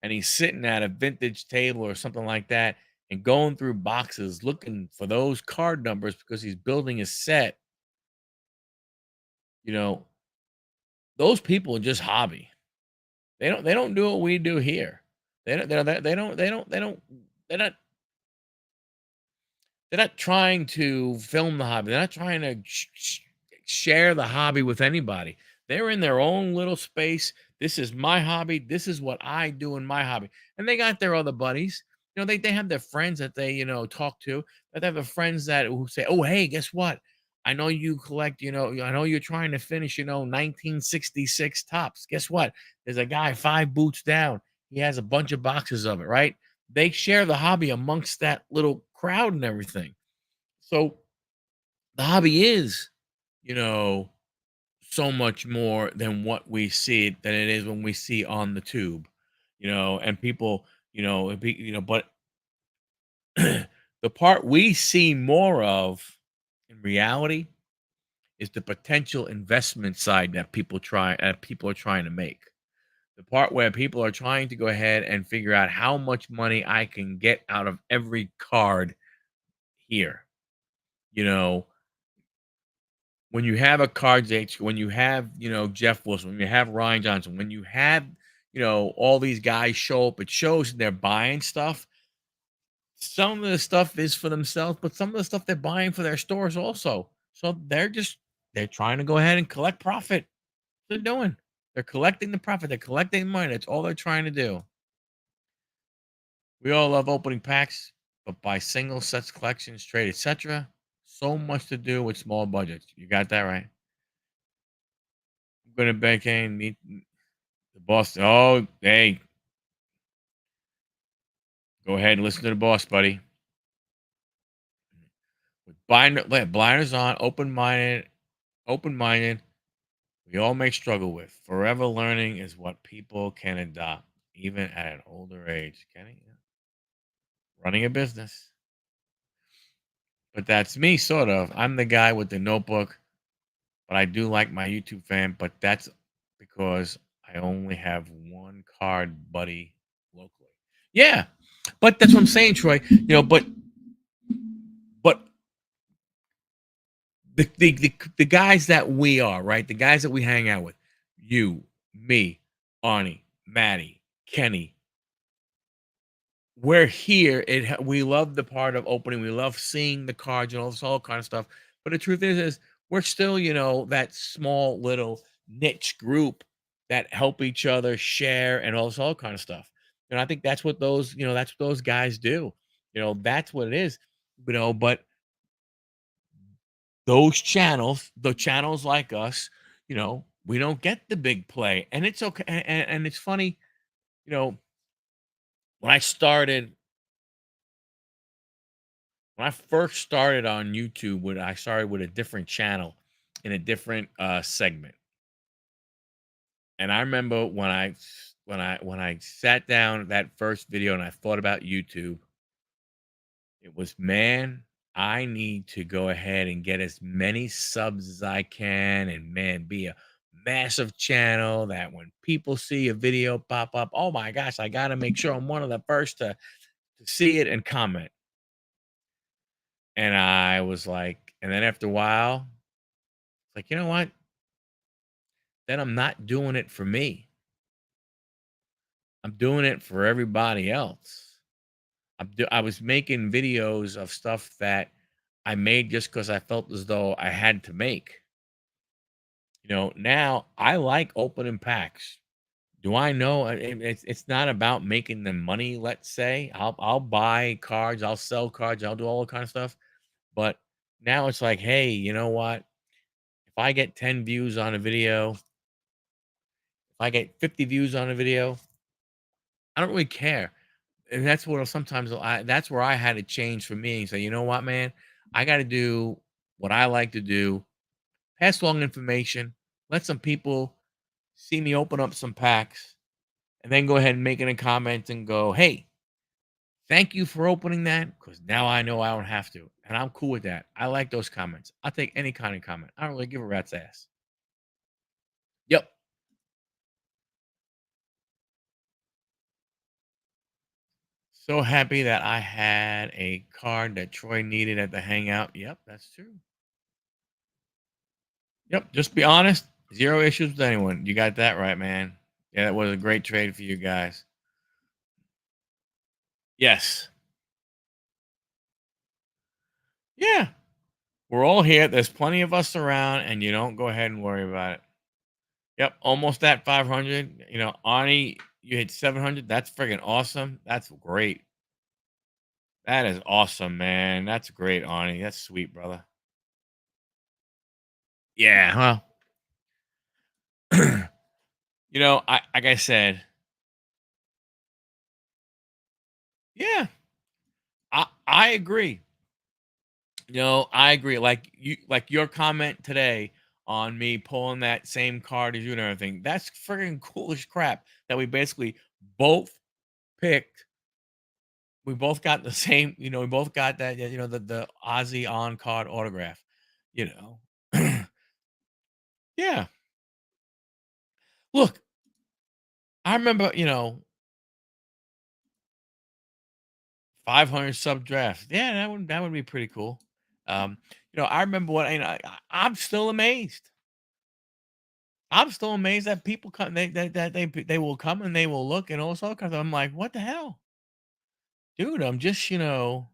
and he's sitting at a vintage table or something like that and going through boxes looking for those card numbers because he's building a set, you know, those people are just hobby. They don't do what we do here. They're not they're not trying to film the hobby. They're not trying to share the hobby with anybody. They're in their own little space. This is my hobby. This is what I do in my hobby. And they got their other buddies. They have their friends that they, talk to. But they have the friends that who say, "Oh, hey, guess what? I know you collect, I know you're trying to finish, 1966 tops. Guess what? There's a guy 5 booths down. He has a bunch of boxes of it, right?" They share the hobby amongst that little crowd and everything. So the hobby is, you know, so much more than what we see than it is when we see on the tube, and people, but the part we see more of in reality is the potential investment side that people are trying to make. The part where people are trying to go ahead and figure out how much money I can get out of every card here. You know, when you have a Cards H, when you have, Jeff Wilson, when you have Ryan Johnson, when you have, all these guys show up at shows and they're buying stuff, some of the stuff is for themselves, but some of the stuff they're buying for their stores also. So they're trying to go ahead and collect profit. They're doing. They're collecting the profit. They're collecting money. That's all they're trying to do. We all love opening packs, but buy single sets, collections, trade, etc. So much to do with small budgets. You got that right. I'm gonna banking, meet the boss. Oh, hey, go ahead and listen to the boss, buddy. With blinders on, open minded. We all may struggle with. Forever learning is what people can adopt, even at an older age. Kenny, yeah. Running a business, but that's me, sort of. I'm the guy with the notebook, but I do like my YouTube fan. But that's because I only have one card buddy locally. Yeah, but that's what I'm saying, Troy. But the guys that we are, right? The guys that we hang out with, you, me, Arnie, Maddie, Kenny, we're here. We love the part of opening. We love seeing the cards and all this all kind of stuff. But the truth is we're still, that small little niche group that help each other share and all this all kind of stuff. And I think that's what those guys do. That's what it is. But those channels, the channels like us, we don't get the big play. And it's okay. And it's funny, you know, when I started, when I first started on YouTube, I started with a different channel in a different segment. And I remember when I sat down that first video and I thought about YouTube, it was, man, I need to go ahead and get as many subs as I can and, man, be a massive channel that when people see a video pop up, oh my gosh, I got to make sure I'm one of the first to see it and comment. And I was like, and then after a while, it's like, you know what? Then I'm not doing it for me. I'm doing it for everybody else. I was making videos of stuff that I made just because I felt as though I had to make. Now I like opening packs. Do I know? It's not about making them money. Let's say I'll buy cards, I'll sell cards, I'll do all that kind of stuff. But now it's like, hey, you know what? If I get 10 views on a video, If I get 50 views on a video, I don't really care. And that's what sometimes that's where I had to change for me and say, you know what, man, I got to do what I like to do, pass along information, let some people see me open up some packs, and then go ahead and make it a comment and go, hey, thank you for opening that because now I know I don't have to. And I'm cool with that. I like those comments. I'll take any kind of comment. I don't really give a rat's ass. Yep. So happy that I had a card that Troy needed at the hangout. Yep, that's true. Yep, just be honest. Zero issues with anyone. You got that right, man. Yeah, that was a great trade for you guys. Yes. Yeah. We're all here. There's plenty of us around, and you don't go ahead and worry about it. Yep, almost at 500. You know, Arnie, you hit 700. That's friggin' awesome. That's great. That is awesome, man. That's great, Arnie. That's sweet, brother. Yeah, well, I like I said, yeah, I agree. I agree. Like your comment today on me pulling that same card as you and everything. That's freaking cool as crap. That we basically both picked. We both got the same. We both got that. The Ozzy on card autograph. You know, yeah. Look, I remember. 500 sub draft. Yeah, that would be pretty cool. I remember what I'm still amazed. I'm still amazed that people come they will come and they will look and all sorts of I'm like, what the hell? Dude, I'm just, and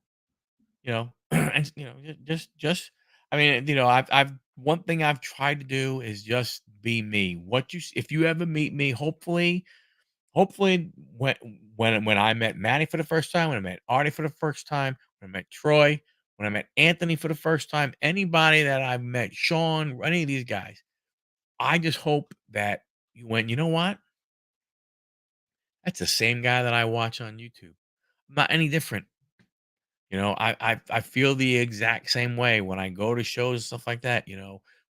just I mean, I've one thing I've tried to do is just be me. If you ever meet me, hopefully when I met Maddie for the first time, when I met Artie for the first time, when I met Troy, when I met Anthony for the first time, anybody that I've met, Sean, any of these guys, I just hope that you went, you know what? That's the same guy that I watch on YouTube. Not any different. I feel the exact same way when I go to shows and stuff like that.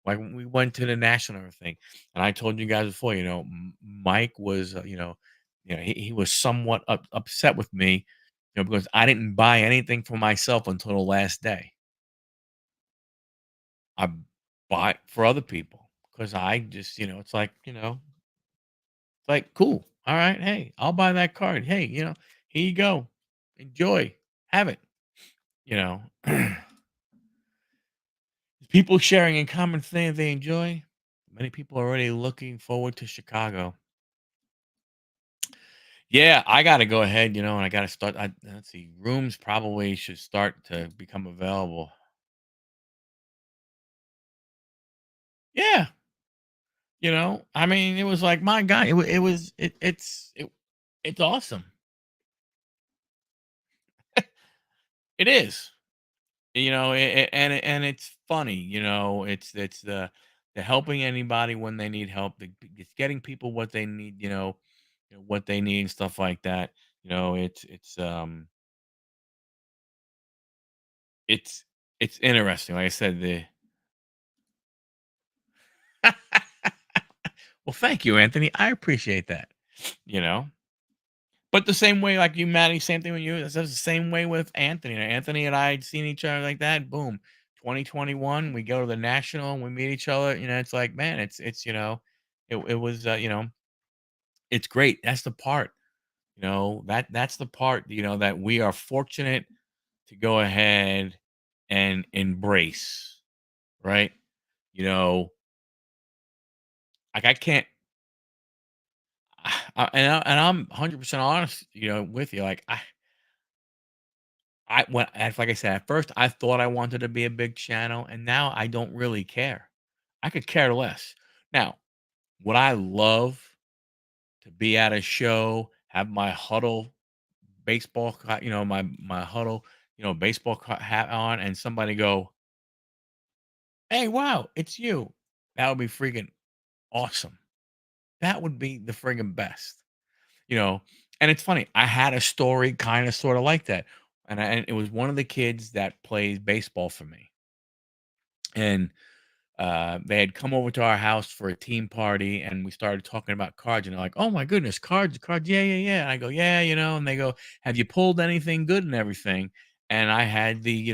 Like when we went to the national thing, and I told you guys before. Mike was, he was somewhat upset with me, because I didn't buy anything for myself until the last day. I bought for other people because I just, it's like cool. All right, hey, I'll buy that card. Hey, here you go, enjoy, have it. You know. People sharing in common things they enjoy. Many people are already looking forward to Chicago. Yeah, I got to go ahead, and I got to start. Let's see, rooms probably should start to become available. Yeah, I mean, it was like my God, it's awesome. It is, and it's funny, it's the helping anybody when they need help, it's getting people what they need, what they need and stuff like that. It's it's interesting. Like I said, the well, thank you, Anthony. I appreciate that. You know, but the same way, like you, Maddie, same thing with you. It's the same way with Anthony. Anthony and I had seen each other like that. Boom, 2021. We go to the national and we meet each other. It's like, man, it's it was it's great. That's the part. That's the part. That we are fortunate to go ahead and embrace. Right. You know, like I can't and I'm 100% honest, with you. Like like I said, at first I thought I wanted to be a big channel, and now I don't really care. I could care less. Now, would I love to be at a show, have my huddle baseball, my huddle, baseball hat on, and somebody go, "Hey, wow, it's you." That would be freaking awesome. That would be the friggin' best, you know? And it's funny, I had a story kinda sorta like that, and it was one of the kids that plays baseball for me, and they had come over to our house for a team party, and we started talking about cards, and they're like, "Oh my goodness, cards, cards, yeah, yeah, yeah." And I go, "Yeah, and they go, "Have you pulled anything good and everything?" And I had the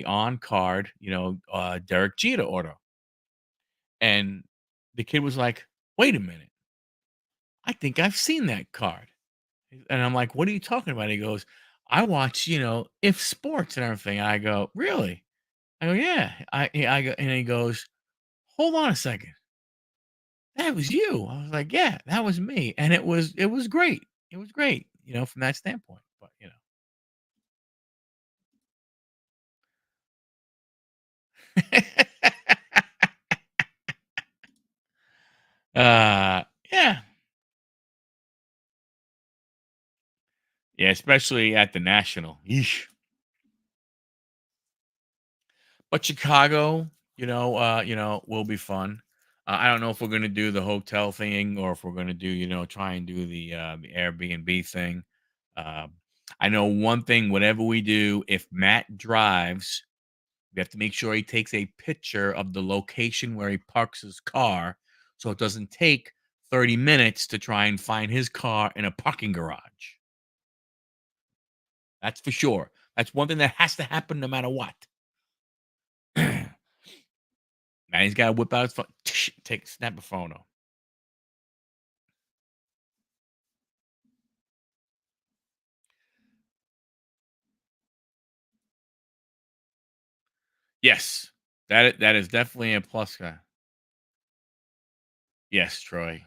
on card, Derek Jeter order, and the kid was like, "Wait a minute, I think I've seen that card." And I'm like, "What are you talking about?" He goes, "I watch, if sports and everything." I go, "Really?" I go, "Yeah." I go, and he goes, "Hold on a second. That was you." I was like, "Yeah, that was me." And it was great. It was great, from that standpoint. uh yeah. Yeah, especially at the National. Yeesh. But Chicago, will be fun. I don't know if we're gonna do the hotel thing or if we're gonna do, try and do the Airbnb thing. Um, I know one thing, whatever we do, if Matt drives, we have to make sure he takes a picture of the location where he parks his car so it doesn't take 30 minutes to try and find his car in a parking garage. That's for sure. That's one thing that has to happen no matter what. Now he's got to whip out his phone, snap a photo. Yes, that is definitely a plus guy. Yes, Troy.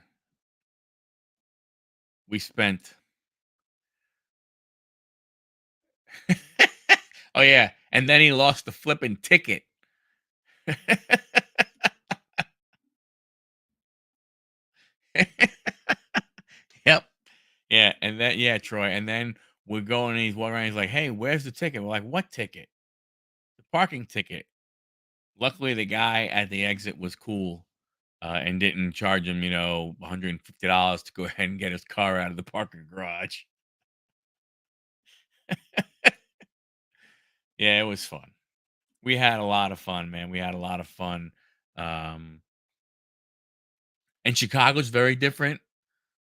We spent. Oh yeah, and then he lost the flipping ticket. Yep. Yeah, and then yeah, Troy, and then we're going and he's walking around, he's like, "Hey, where's the ticket?" We're like, "What ticket?" "The parking ticket." Luckily, the guy at the exit was cool, and didn't charge him, $150 to go ahead and get his car out of the parking garage. Yeah, it was fun. We had a lot of fun, man. We had a lot of fun. Um, and Chicago's very different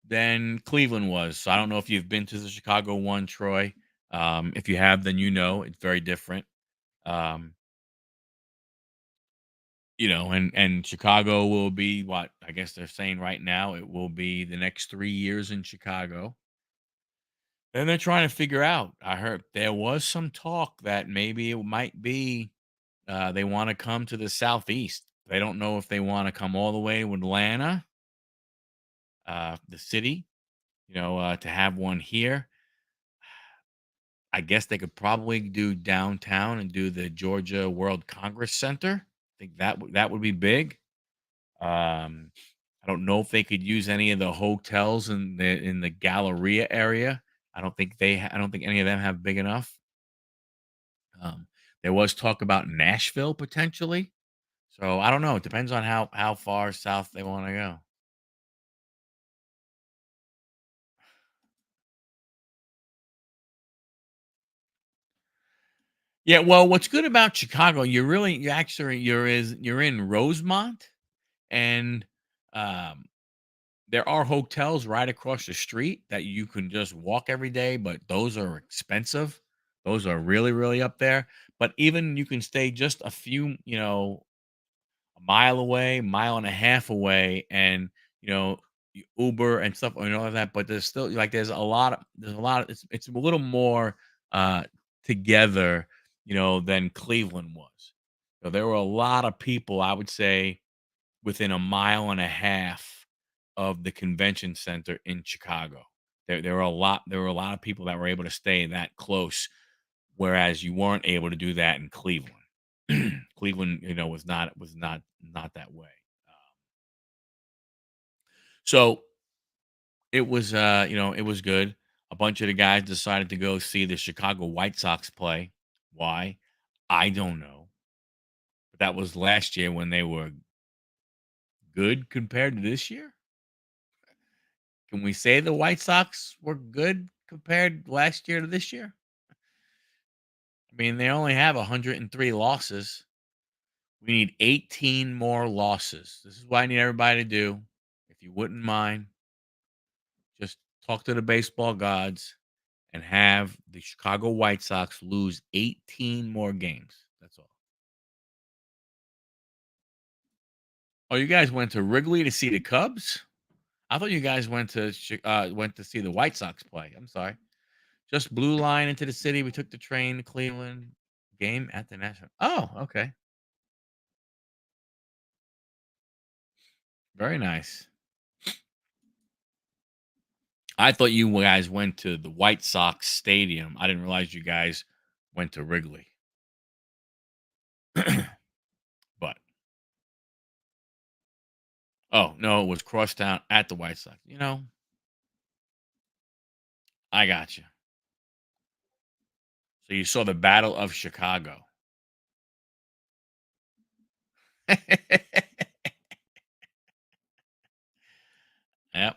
than Cleveland was. So I don't know if you've been to the Chicago one, Troy. If you have, then it's very different. Um, and Chicago will be what I guess they're saying right now. It will be the next 3 years in Chicago. Then they're trying to figure out. I heard there was some talk that maybe it might be they want to come to the southeast. They don't know if they want to come all the way to Atlanta, the city, to have one here. I guess they could probably do downtown and do the Georgia World Congress Center. I think that would be big. Um, I don't know if they could use any of the hotels in the Galleria area. I don't think any of them have big enough. Um, there was talk about Nashville potentially. So I don't know. It depends on how far south they want to go. Yeah, well, what's good about Chicago, you're in Rosemont, and um there are hotels right across the street that you can just walk every day, but those are expensive. Those are really, really up there. But even you can stay just a few, a mile away, mile and a half away, and you Uber and stuff and all of that. But there's still like there's a lot of it's a little more uh together, than Cleveland was. So there were a lot of people, I would say, within a mile and a half of the convention center in Chicago. There were a lot of people that were able to stay that close, whereas you weren't able to do that in Cleveland. Cleveland, was not that way. So it was good. A bunch of the guys decided to go see the Chicago White Sox play. Why? I don't know. But that was last year when they were good compared to this year. Can we say the White Sox were good compared last year to this year? I mean, they only have 103 losses. We need 18 more losses. This is what I need everybody to do. If you wouldn't mind, just talk to the baseball gods and have the Chicago White Sox lose 18 more games. That's all. Oh, you guys went to Wrigley to see the Cubs? I thought you guys went to see the White Sox play. I'm sorry. Just blue line into the city. We took the train to Cleveland. Game at the National. Oh, okay. Very nice. I thought you guys went to the White Sox stadium. I didn't realize you guys went to Wrigley. But oh no, it was crosstown at the White Sox. I got you. So you saw the Battle of Chicago. Yep.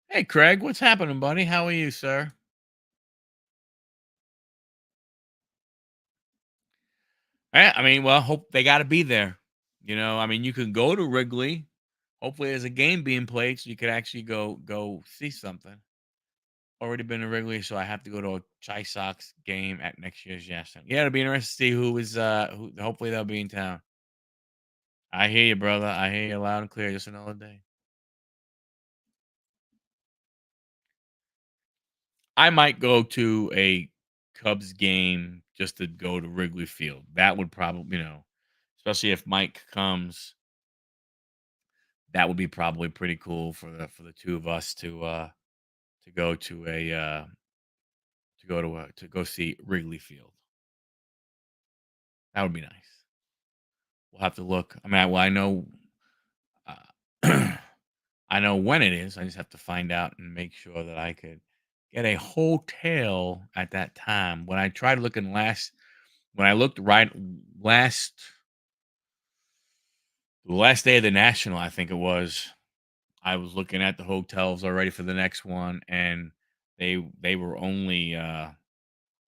Hey, Craig, what's happening, buddy? How are you, sir? I mean, well, hope they got to be there. I mean, you can go to Wrigley. Hopefully, there's a game being played, so you could actually go see something. Already been to Wrigley, so I have to go to a Chi Sox game at next year's Yes. Yeah, it'll be interesting to see who is who. Hopefully, they'll be in town. I hear you, brother. I hear you loud and clear. Just another day. I might go to a Cubs game just to go to Wrigley Field. That would probably, especially if Mike comes, that would be probably pretty cool for the two of us to go to a to go see Wrigley Field. That would be nice. We'll have to look. I mean, I know uh, I know when it is. I just have to find out and make sure that I could get a hotel at that time. When I tried looking when I looked right last the last day of the national, I think it was, I was looking at the hotels already for the next one, and they were only the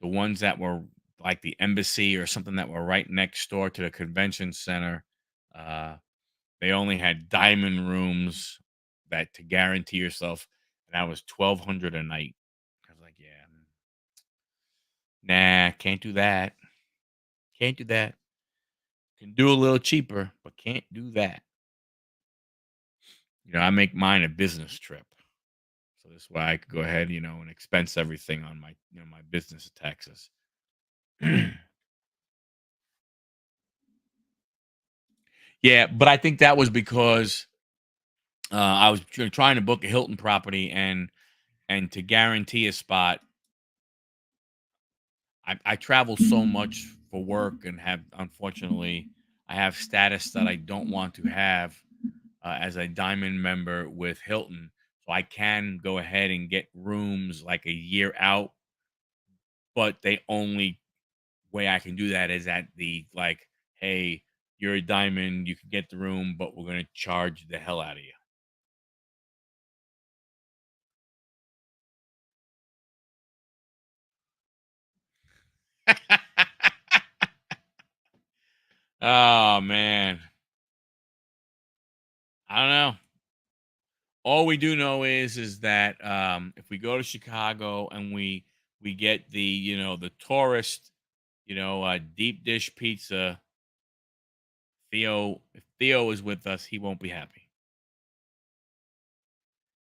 ones that were like the embassy or something that were right next door to the convention center. Uh, they only had diamond rooms that to guarantee yourself, and that was 1,200 a night. I was like, yeah, nah, can't do that. Can't do that. Can do a little cheaper, but can't do that. I make mine a business trip. So this way I could go ahead, and expense everything on my, my business taxes. Yeah, but I think that was because I was trying to book a Hilton property, and to guarantee a spot, I travel so much for work and have, unfortunately, I have status that I don't want to have as a diamond member with Hilton. So I can go ahead and get rooms like a year out, but they only way I can do that is at the like, hey, you're a diamond, you can get the room, but we're gonna charge the hell out of you. Oh man, I don't know. All we do know is that if we go to Chicago and we get the the tourist deep dish pizza, if Theo is with us, he won't be happy.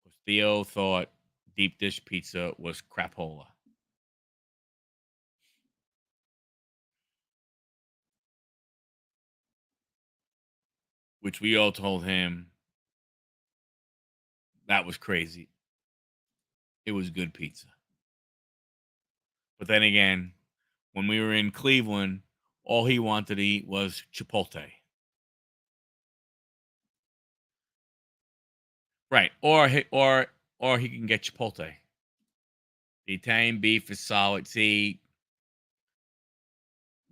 'Cause Theo thought deep dish pizza was crapola, which we all told him that was crazy. It was good pizza. But then again, when we were in Cleveland, all he wanted to eat was Chipotle. Right. Or he can get Chipotle. The Italian beef is solid. See,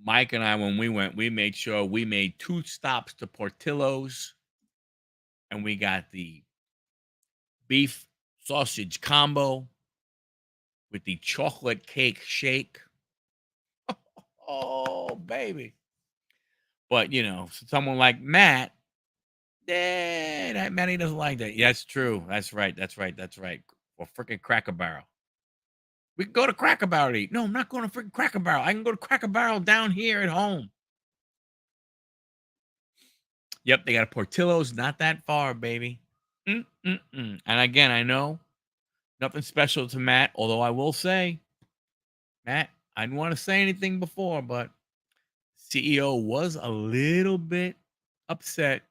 Mike and I, when we went, we made sure we made 2 stops to Portillo's and we got the beef sausage combo with the chocolate cake shake. Oh, baby. But, someone like Matt, that Matty doesn't like that. Yeah, that's true. That's right. That's right. That's right. Or freaking Cracker Barrel. We can go to Cracker Barrel to eat. No, I'm not going to freaking Cracker Barrel. I can go to Cracker Barrel down here at home. Yep, they got a Portillo's not that far, baby. And again, I know nothing special to Matt, although I will say, Matt, I didn't want to say anything before, but CEO was a little bit upset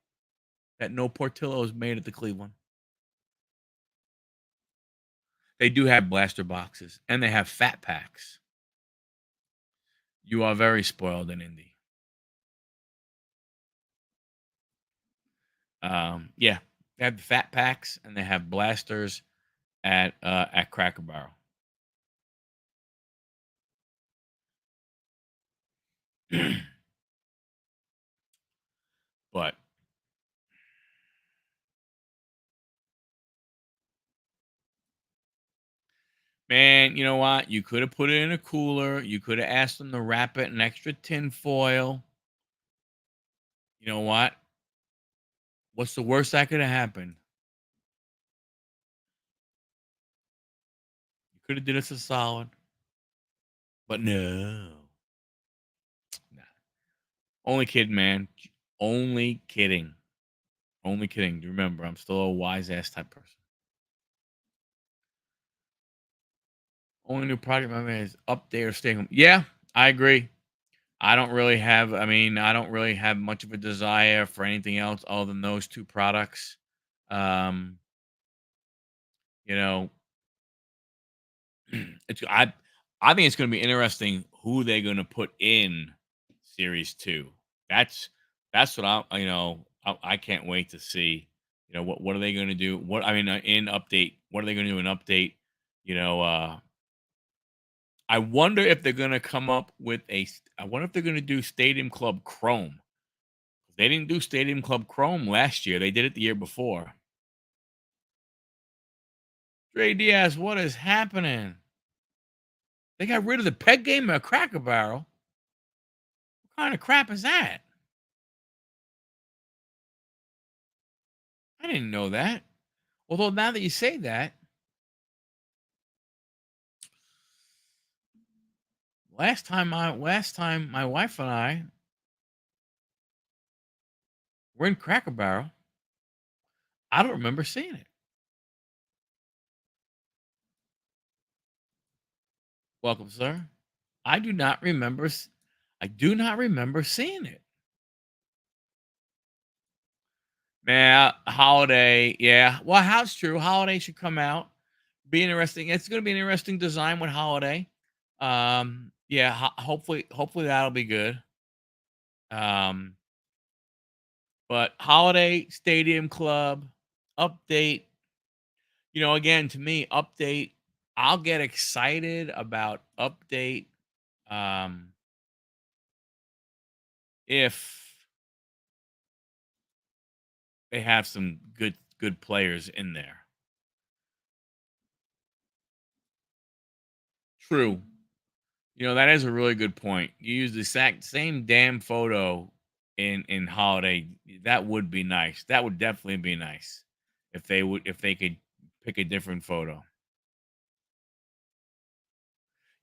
that no Portillo's made it to Cleveland. They do have blaster boxes and they have fat packs. You are very spoiled in Indy. Yeah, they have the fat packs and they have blasters at Cracker Barrel. But man, you know what? You could have put it in a cooler. You could have asked them to wrap it in extra tin foil. You know what? What's the worst that could have happened? You could have did us a solid. But no. Nah. Only kidding, man. Only kidding. Only kidding. Remember, I'm still a wise ass type person. Only new project my man is update or stay home. Yeah, I agree. I don't really have much of a desire for anything else other than those two products. Um, you know, it's I think it's going to be interesting who they're going to put in series 2. That's what I can't wait to see. What are they going to do? In update, what are they going to do in update? You know, I wonder if they're going to come up with I wonder if they're going to do Stadium Club Chrome. They didn't do Stadium Club Chrome last year. They did it the year before. Dre Diaz, what is happening? They got rid of the peg game at Cracker Barrel. What kind of crap is that? I didn't know that. Although now that you say that, last time my wife and I were in Cracker Barrel, I don't remember seeing it. Welcome, sir. I do not remember. I do not remember seeing it. Man, Holiday, yeah. Well, how's true? Holiday should come out. Be interesting. It's going to be an interesting design with Holiday. Yeah. Hopefully that'll be good. Um, but Holiday Stadium Club update. Again, to me, update. I'll get excited about update. If they have some good players in there. True. That is a really good point. You use the exact same damn photo in Holiday. That would be nice. That would definitely be nice if they could pick a different photo.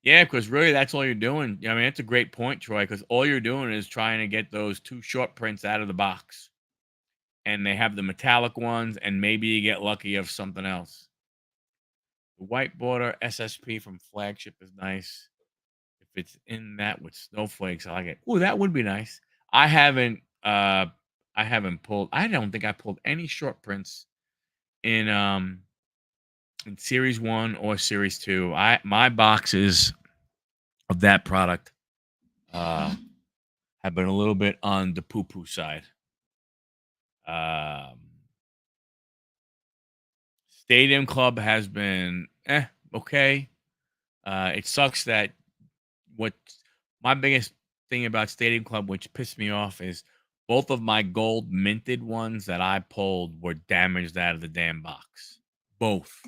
Yeah, because really that's all you're doing. I mean, that's a great point, Troy, because all you're doing is trying to get those 2 short prints out of the box. And they have the metallic ones, and maybe you get lucky of something else. The white border SSP from Flagship is nice. If it's in that with snowflakes, I like it. Ooh, that would be nice. I haven't pulled. I don't think I pulled any short prints in series 1 or series 2. My boxes of that product have been a little bit on the poo-poo side. Um, Stadium Club has been okay. It sucks that what my biggest thing about Stadium Club, which pissed me off, is Both of my gold minted ones that I pulled were damaged out of the damn box. Both.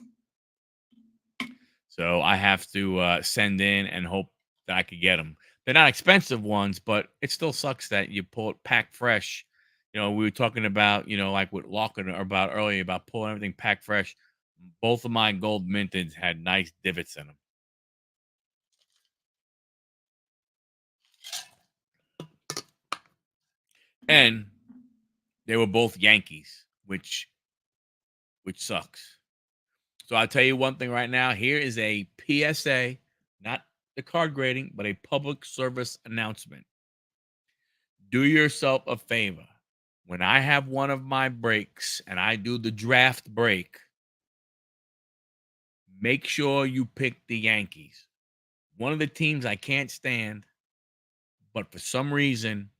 So I have to send in and hope that I could get them. They're not expensive ones, but it still sucks that you pull it packed fresh. We were talking about, like what Lachlan about earlier about pulling everything packed fresh. Both of my gold minteds had nice divots in them. And they were both Yankees, which sucks. So I'll tell you one thing right now. Here is a PSA, not the card grading, but a public service announcement. Do yourself a favor. When I have one of my breaks and I do the draft break, make sure you pick the Yankees. One of the teams I can't stand, but for some reason,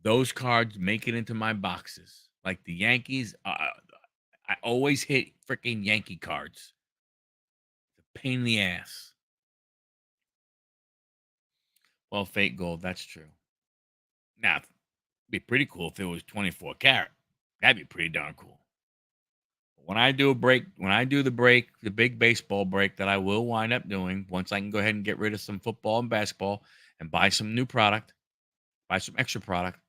those cards make it into my boxes. Like the Yankees, I always hit freaking Yankee cards. It's a pain in the ass. Well, fake gold, that's true. Now, it'd be pretty cool if it was 24 karat. That'd be pretty darn cool. When I do a break, when I do the break, the big baseball break that I will wind up doing, once I can go ahead and get rid of some football and basketball and buy some new product, buy some extra product,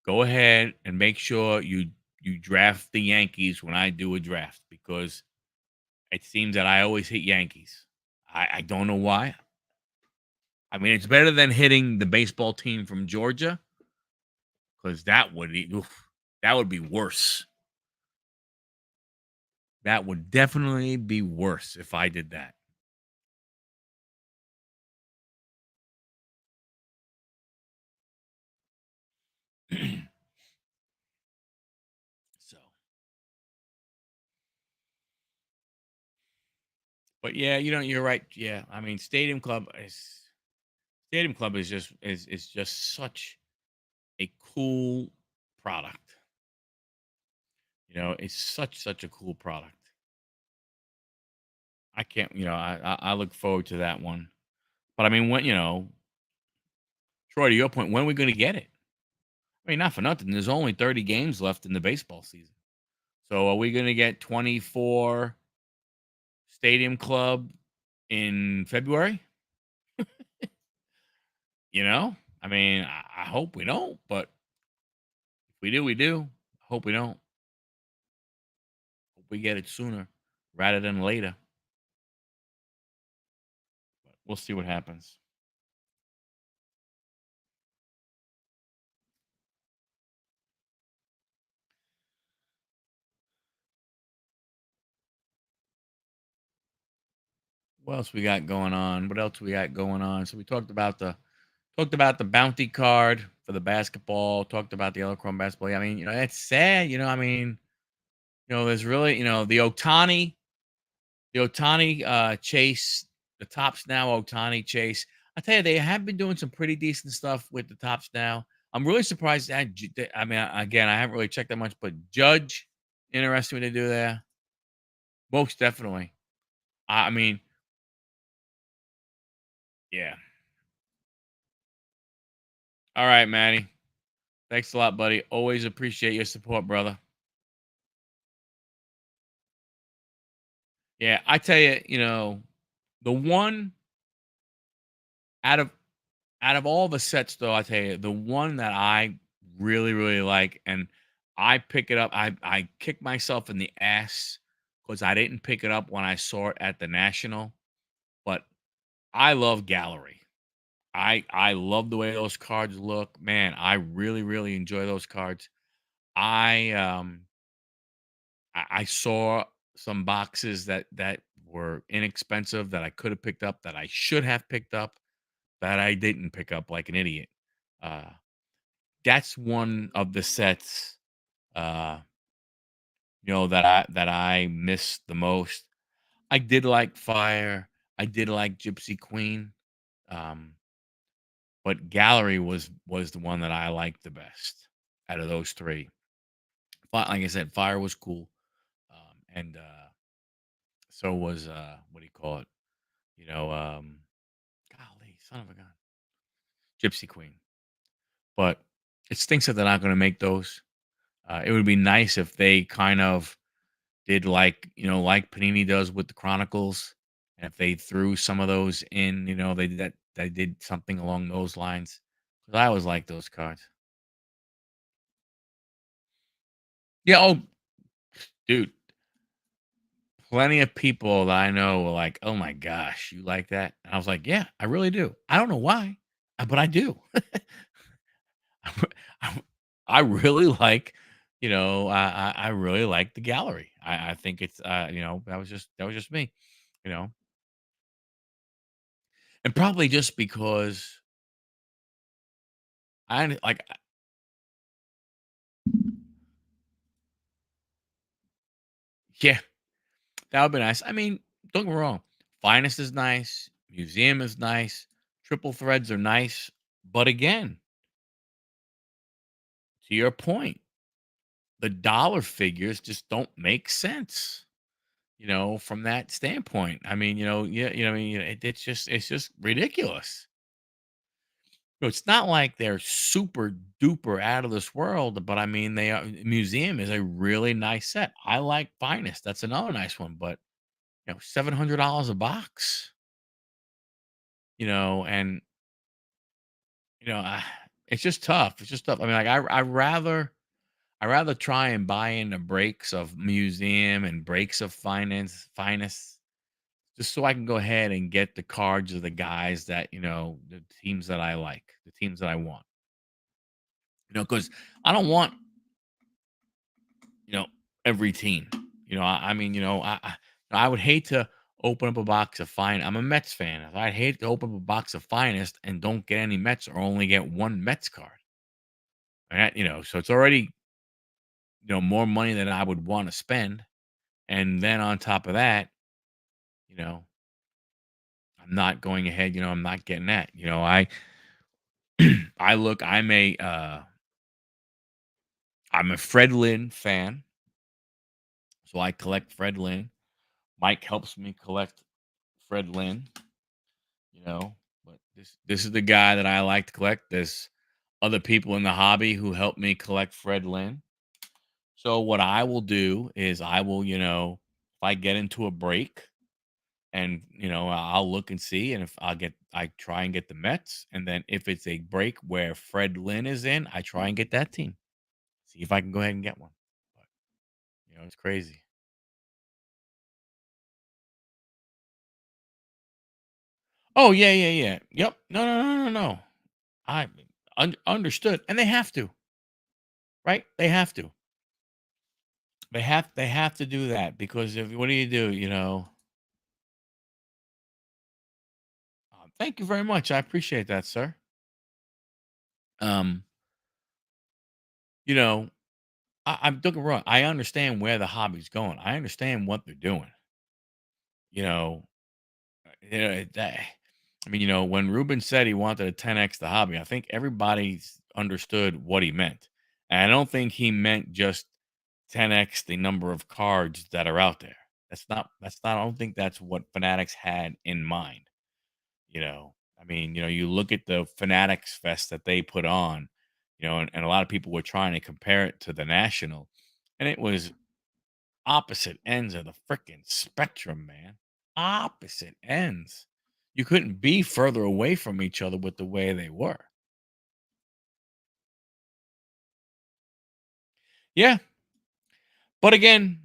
go ahead and make sure you draft the Yankees when I do a draft because it seems that I always hit Yankees. I don't know why. I mean, it's better than hitting the baseball team from Georgia because that would be worse. That would definitely be worse if I did that. So, but yeah, you're right. Yeah, I mean, Stadium Club is just such a cool product. It's such a cool product. I can't, I look forward to that one. But I mean, Troy, to your point, when are we going to get it? I mean, not for nothing. There's only 30 games left in the baseball season. So are we going to get 24 Stadium Club in February? I mean, I hope we don't, but if we do, we do. Hope we don't. Hope we get it sooner rather than later. But we'll see what happens. What else we got going on? What else we got going on? So we talked about the bounty card for the basketball. Talked about the Chrome basketball. I mean, it's sad. I mean, there's really, the Otani chase, the tops now Otani chase. I tell you, they have been doing some pretty decent stuff with the tops now. I'm really surprised I mean, again, I haven't really checked that much, but Judge, interesting what they do there. Most definitely. I mean, yeah. All right, Manny. Thanks a lot, buddy. Always appreciate your support, brother. Yeah, I tell you, the one out of all the sets, though, I tell you, the one that I really, really like, and I pick it up. I kick myself in the ass because I didn't pick it up when I saw it at the National. But I love Gallery. I love the way those cards look. Man, I really, really enjoy those cards. I I saw some boxes that were inexpensive that I could have picked up that I should have picked up that I didn't pick up like an idiot. Uh, that's one of the sets, uh, that I miss the most. I did like Fire. I did like Gypsy Queen. Um, but Gallery was the one that I liked the best out of those three. Like I said, Fire was cool, and so was what do you call it? Golly, son of a gun, Gypsy Queen. but it stinks that they're not going to make those. It would be nice if they kind of did like, like Panini does with the Chronicles. And if they threw some of those in, they did something along those lines. 'Cause I always like those cards. Yeah. Oh, dude, plenty of people that I know were like, "Oh my gosh, you like that?" And I was like, "Yeah, I really do. I don't know why, but I do." I I really like, I really like the gallery. I think it's, that was just me, you know, and probably just because like, yeah, that would be nice. I mean, don't get me wrong, Finest is nice, Museum is nice, Triple Threads are nice, but again, to your point, the dollar figures just don't make sense. From that standpoint. I mean, yeah, I mean, it's just ridiculous. It's not like they're super duper out of this world, but I mean, they are. Museum is a really nice set. I like Finest. That's another nice one, but $700 a box. And it's just tough. It's just tough. I mean, like I rather try and buy in the breaks of Museum and breaks of Finest, just so I can go ahead and get the cards of the guys that, the teams that I like, the teams that I want. Because I don't want, you know, every team. I mean, I would hate to open up a box of fine. I'm a Mets fan. I'd hate to open up a box of finest and don't get any Mets or only get one Mets card. And so it's already, more money than I would want to spend. And then on top of that, you know, I'm not going ahead, I'm not getting that. I look, I'm a Fred Lynn fan, so I collect Fred Lynn. Mike helps me collect Fred Lynn, you know, but this is the guy that I like to collect. There's other people in the hobby who help me collect Fred Lynn. So what I will do is I will, if I get into a break and I'll look and see, and if I try and get the Mets, and then if it's a break where Fred Lynn is in, I try and get that team. See if I can go ahead and get one. But it's crazy. Oh, yeah, yeah, yeah. Yep. No, no, no, no, no. I understood, and they have to, right? They have to. They have to do that because if what do you do? Thank you very much. I appreciate that, sir. Um, you know, I'm don't get me wrong. I understand where the hobby's going. I understand what they're doing. You know, that. I mean, when Ruben said he wanted to 10x the hobby, I think everybody's understood what he meant. And I don't think he meant just 10x the number of cards that are out there. I don't think that's what Fanatics had in mind. I mean, you look at the Fanatics Fest that they put on, and a lot of people were trying to compare it to the National, and it was opposite ends of the freaking spectrum, man. Opposite ends. You couldn't be further away from each other with the way they were. Yeah. But again,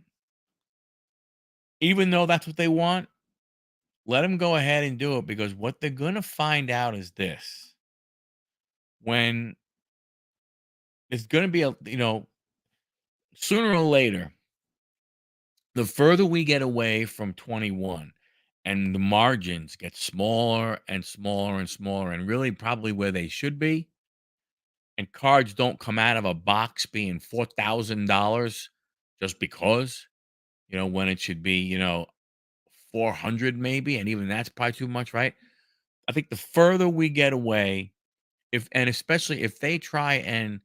even though that's what they want, let them go ahead and do it because what they're going to find out is this: when it's going to be sooner or later, the further we get away from 21 and the margins get smaller and smaller and smaller, and really probably where they should be, and cards don't come out of a box being $4,000 just because, when it should be, 400 maybe, and even that's probably too much, right? I think the further we get away, if and especially if they try and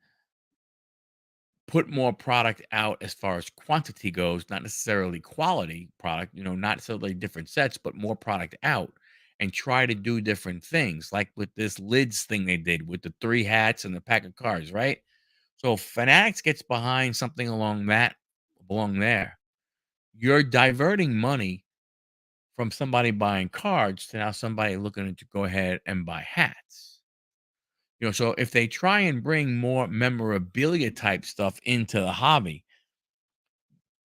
put more product out as far as quantity goes, not necessarily quality product, not necessarily different sets, but more product out. and try to do different things, like with this lids thing they did with the three hats and the pack of cards, right? So if Fanatics gets behind something along there, you're diverting money from somebody buying cards to now somebody looking to go ahead and buy hats. So if they try and bring more memorabilia type stuff into the hobby,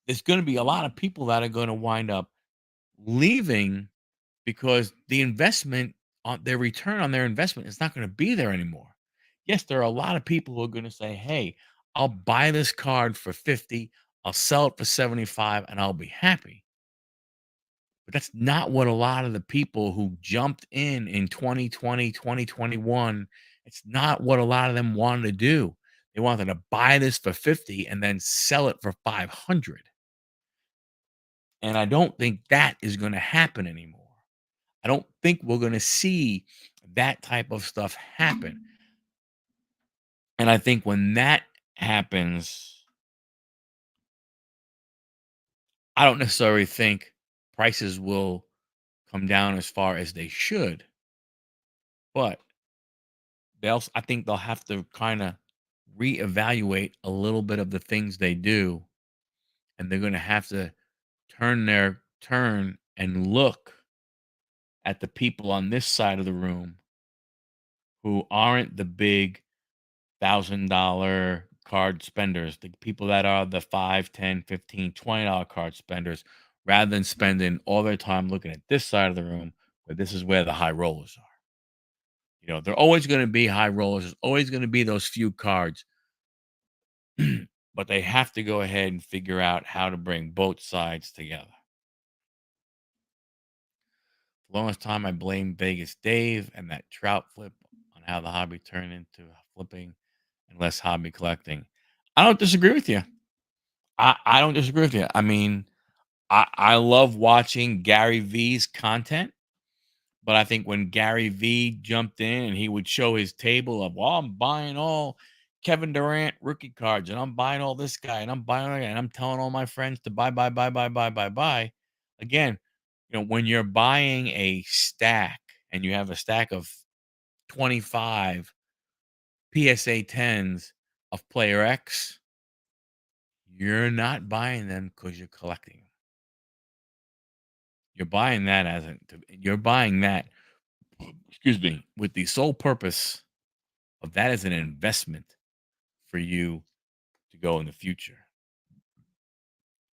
there's going to be a lot of people that are going to wind up leaving because the investment on their return on their investment is not going to be there anymore. Yes, there are a lot of people who are going to say, "Hey, I'll buy this card for 50, I'll sell it for 75 and I'll be happy." But that's not what a lot of the people who jumped in 2020, 2021, it's not what a lot of them wanted to do. They wanted to buy this for 50 and then sell it for 500. And I don't think that is going to happen anymore. I don't think we're going to see that type of stuff happen. And I think when that happens, I don't necessarily think prices will come down as far as they should, but I think they'll have to kind of reevaluate a little bit of the things they do, and they're going to have to turn and look at the people on this side of the room who aren't the big $1,000 card spenders, the people that are the 5, 10, 15, $20 card spenders, rather than spending all their time looking at this side of the room where this is where the high rollers are. They're always going to be high rollers. There's always going to be those few cards, but they have to go ahead and figure out how to bring both sides together. For the longest time, I blamed Vegas Dave and that trout flip on how the hobby turned into flipping and less hobby collecting. I don't disagree with you. I don't disagree with you. I mean, I love watching Gary V's content, but I think when Gary V jumped in and he would show his table of, well, I'm buying all Kevin Durant rookie cards and I'm buying all this guy and I'm buying all that, and I'm telling all my friends to buy, buy, buy, buy, buy, buy, buy. Again, when you're buying a stack and you have a stack of 25 PSA 10s of player X, you're not buying them because you're collecting them. You're buying that you're buying that, excuse me, with the sole purpose of that as an investment for you to go in the future.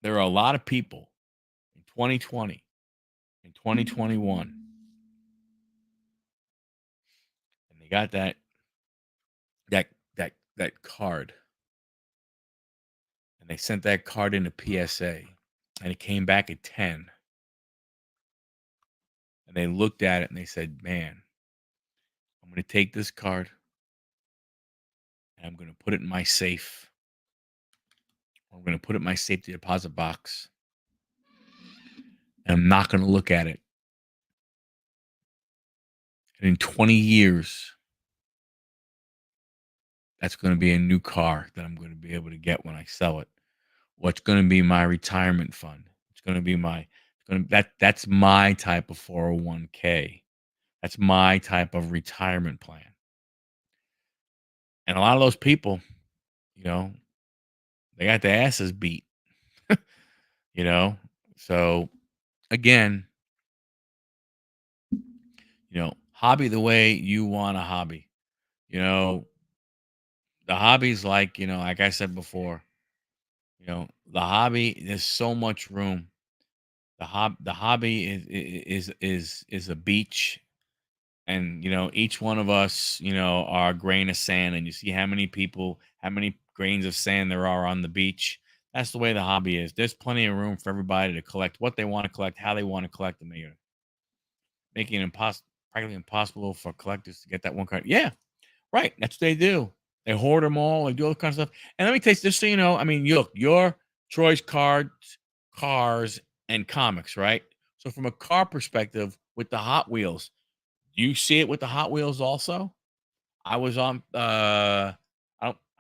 There are a lot of people in 2020 and 2021, and they got that that card, and they sent that card in a PSA, and it came back at 10, and they looked at it and they said, "Man, I'm going to take this card and I'm going to put it in my safe. I'm going to put it in my safety deposit box, and I'm not going to look at it. And in 20 years, that's going to be a new car that I'm going to be able to get when I sell it. What's going to be my retirement fund? It's going to be that's my type of 401k. That's my type of retirement plan." And a lot of those people, you know, they got their asses beat, you know. So again, hobby the way you want a hobby. You know, the hobby's like I said before, the hobby, there's so much room. The hobby is a beach, and each one of us are a grain of sand, and you see how many grains of sand there are on the beach. That's the way the hobby is. There's plenty of room for everybody to collect what they want to collect, how they want to collect them. Making it practically impossible for collectors to get that one card. Yeah, right. That's what they do. They hoard them all. They do all kinds of stuff. And let me tell you, just so you know, I mean, look, your Troy's cards, cars, and comics, right? So from a car perspective, with the Hot Wheels, do you see it with the Hot Wheels also? I was on I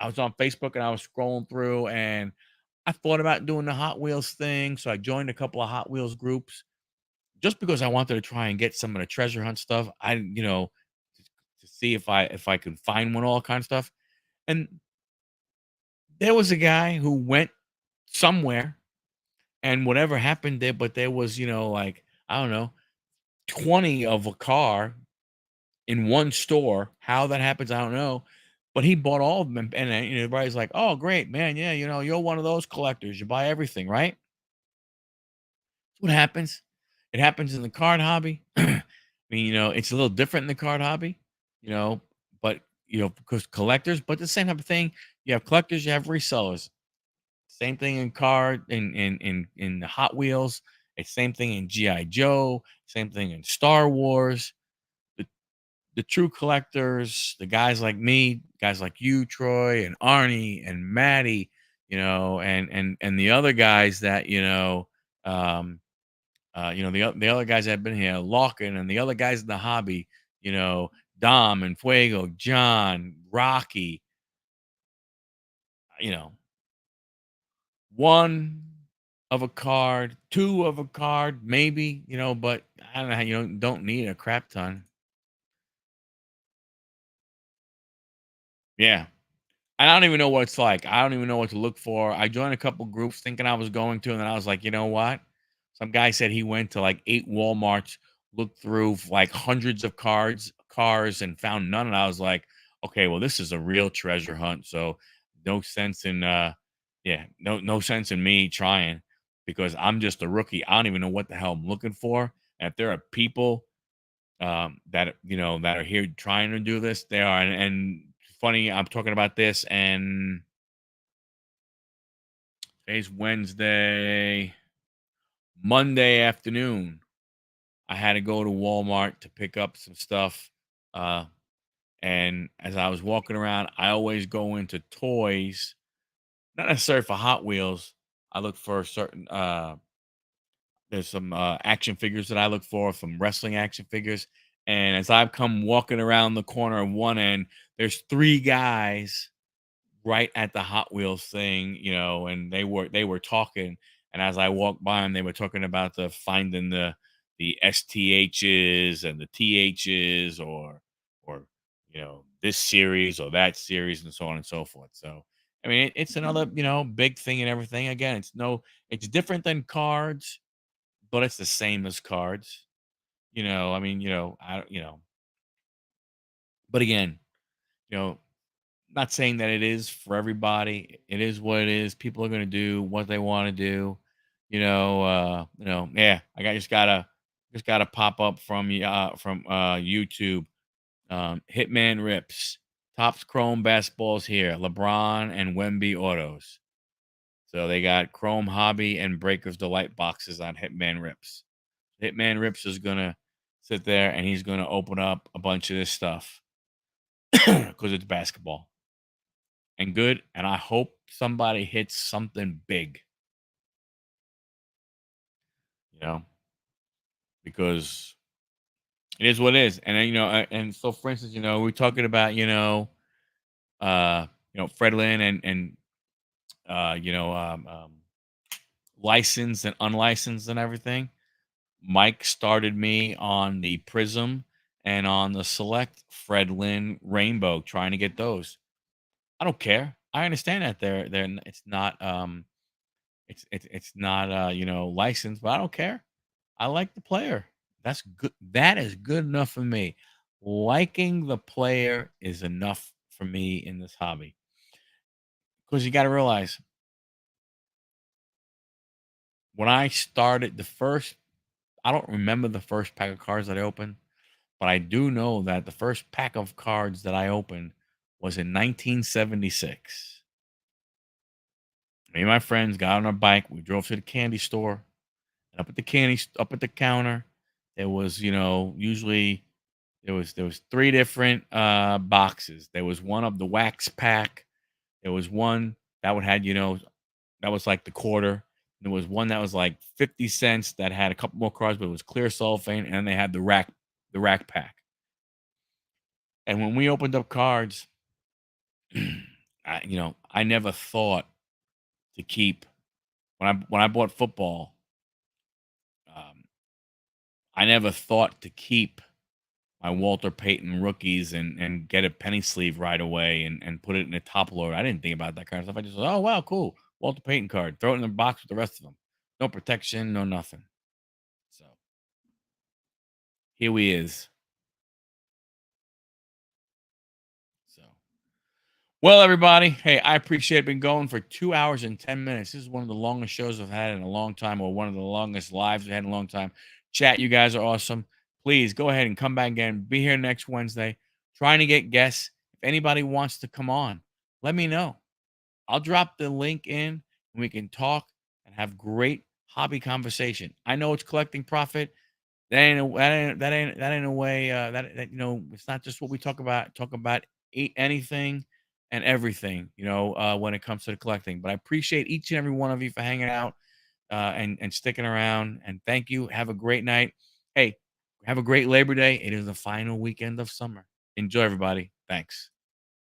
was on Facebook and I was scrolling through and I thought about doing the Hot Wheels thing. So I joined a couple of Hot Wheels groups. just because I wanted to try and get some of the treasure hunt stuff. To see if I could find one, all kind of stuff. And there was a guy who went somewhere, and whatever happened there, but there was, like, I don't know, 20 of a car in one store. How that happens, I don't know. But he bought all of them, and everybody's like, "Oh, great, man! Yeah, you're one of those collectors. You buy everything, right?" That's what happens. It happens in the card hobby. I mean, it's a little different in the card hobby, you know, but because collectors, but the same type of thing. You have collectors, you have resellers. Same thing in card in the Hot Wheels. It's same thing in GI Joe. Same thing in Star Wars. The the true collectors, the guys like me, guys like you, Troy, and Arnie, and Maddie, and the other guys that um, the other guys that have been here, Lockin, and the other guys in the hobby, you know, Dom and Fuego, John, Rocky, you know, one of a card, two of a card, maybe, but I don't know, don't need a crap ton. Yeah. I don't even know what it's like. I don't even know what to look for. I joined a couple groups thinking I was going to, and then I was like, you know what? Some guy said he went to like 8 Walmarts, looked through like hundreds of cars, and found none. And I was like, okay, well, this is a real treasure hunt. So no sense in yeah, no sense in me trying, because I'm just a rookie. I don't even know what the hell I'm looking for. And if there are people that are here trying to do this, they are. And funny, I'm talking about this, and today's Wednesday. Monday afternoon, I had to go to Walmart to pick up some stuff. Uh, and as I was walking around, I always go into toys, not necessarily for Hot Wheels. I look for certain there's some action figures that I look for, some wrestling action figures. And as I've come walking around the corner of one end, there's three guys right at the Hot Wheels thing, and they were talking. And as I walked by them, they were talking about the finding the STHs and the THs, or this series or that series, and so on and so forth. So I mean, it's another big thing and everything. Again, it's different than cards, but it's the same as cards. I mean, I but again, you know, not saying that it is for everybody. It is what it is. People are going to do what they want to do. Yeah. I just gotta pop up from YouTube. Hitman Rips, Topps Chrome basketballs here. LeBron and Wemby autos. So they got Chrome Hobby and Breakers Delight boxes on Hitman Rips. Hitman Rips is gonna sit there and he's gonna open up a bunch of this stuff because it's basketball and good. And I hope somebody hits something big, you know, because it is what it is. And then, and so for instance, we're talking about, Fred Lynn and licensed and unlicensed and everything. Mike started me on the Prism and on the Select Fred Lynn Rainbow, trying to get those. I don't care. I understand that it's not it's not licensed, but I don't care. I like the player. That's good. That is good enough for me. Liking the player is enough for me in this hobby. Because you got to realize, when I started I don't remember the first pack of cards that I opened, but I do know that the first pack of cards that I opened was in 1976. Me and my friends got on our bike. We drove to the candy store. And up at the counter, there was, usually there was three different boxes. There was one of the wax pack. There was one that would had, that was like the quarter. There was one that was like 50 cents that had a couple more cards, but it was clear cellophane, and then they had the rack pack. And when we opened up cards, I never thought to keep, when I bought football. Um, I never thought to keep my Walter Payton rookies and get a penny sleeve right away and put it in a top loader. I didn't think about that kind of stuff. I just thought, oh wow, cool. Walter Payton card. Throw it in the box with the rest of them. No protection, no nothing. So here we is. So well, everybody, hey, I appreciate it. Been going for 2 hours and 10 minutes. This is one of the longest shows I've had in a long time, or one of the longest lives we had in a long time. Chat, you guys are awesome. Please go ahead and come back again. Be here next Wednesday. Trying to get guests. If anybody wants to come on, let me know. I'll drop the link in and we can talk and have great hobby conversation. I know it's collecting profit. That ain't a way that it's not just what we talk about. Talk about anything and everything, when it comes to the collecting. But I appreciate each and every one of you for hanging out and sticking around. And thank you. Have a great night. Hey, have a great Labor Day. It is the final weekend of summer. Enjoy, everybody. Thanks.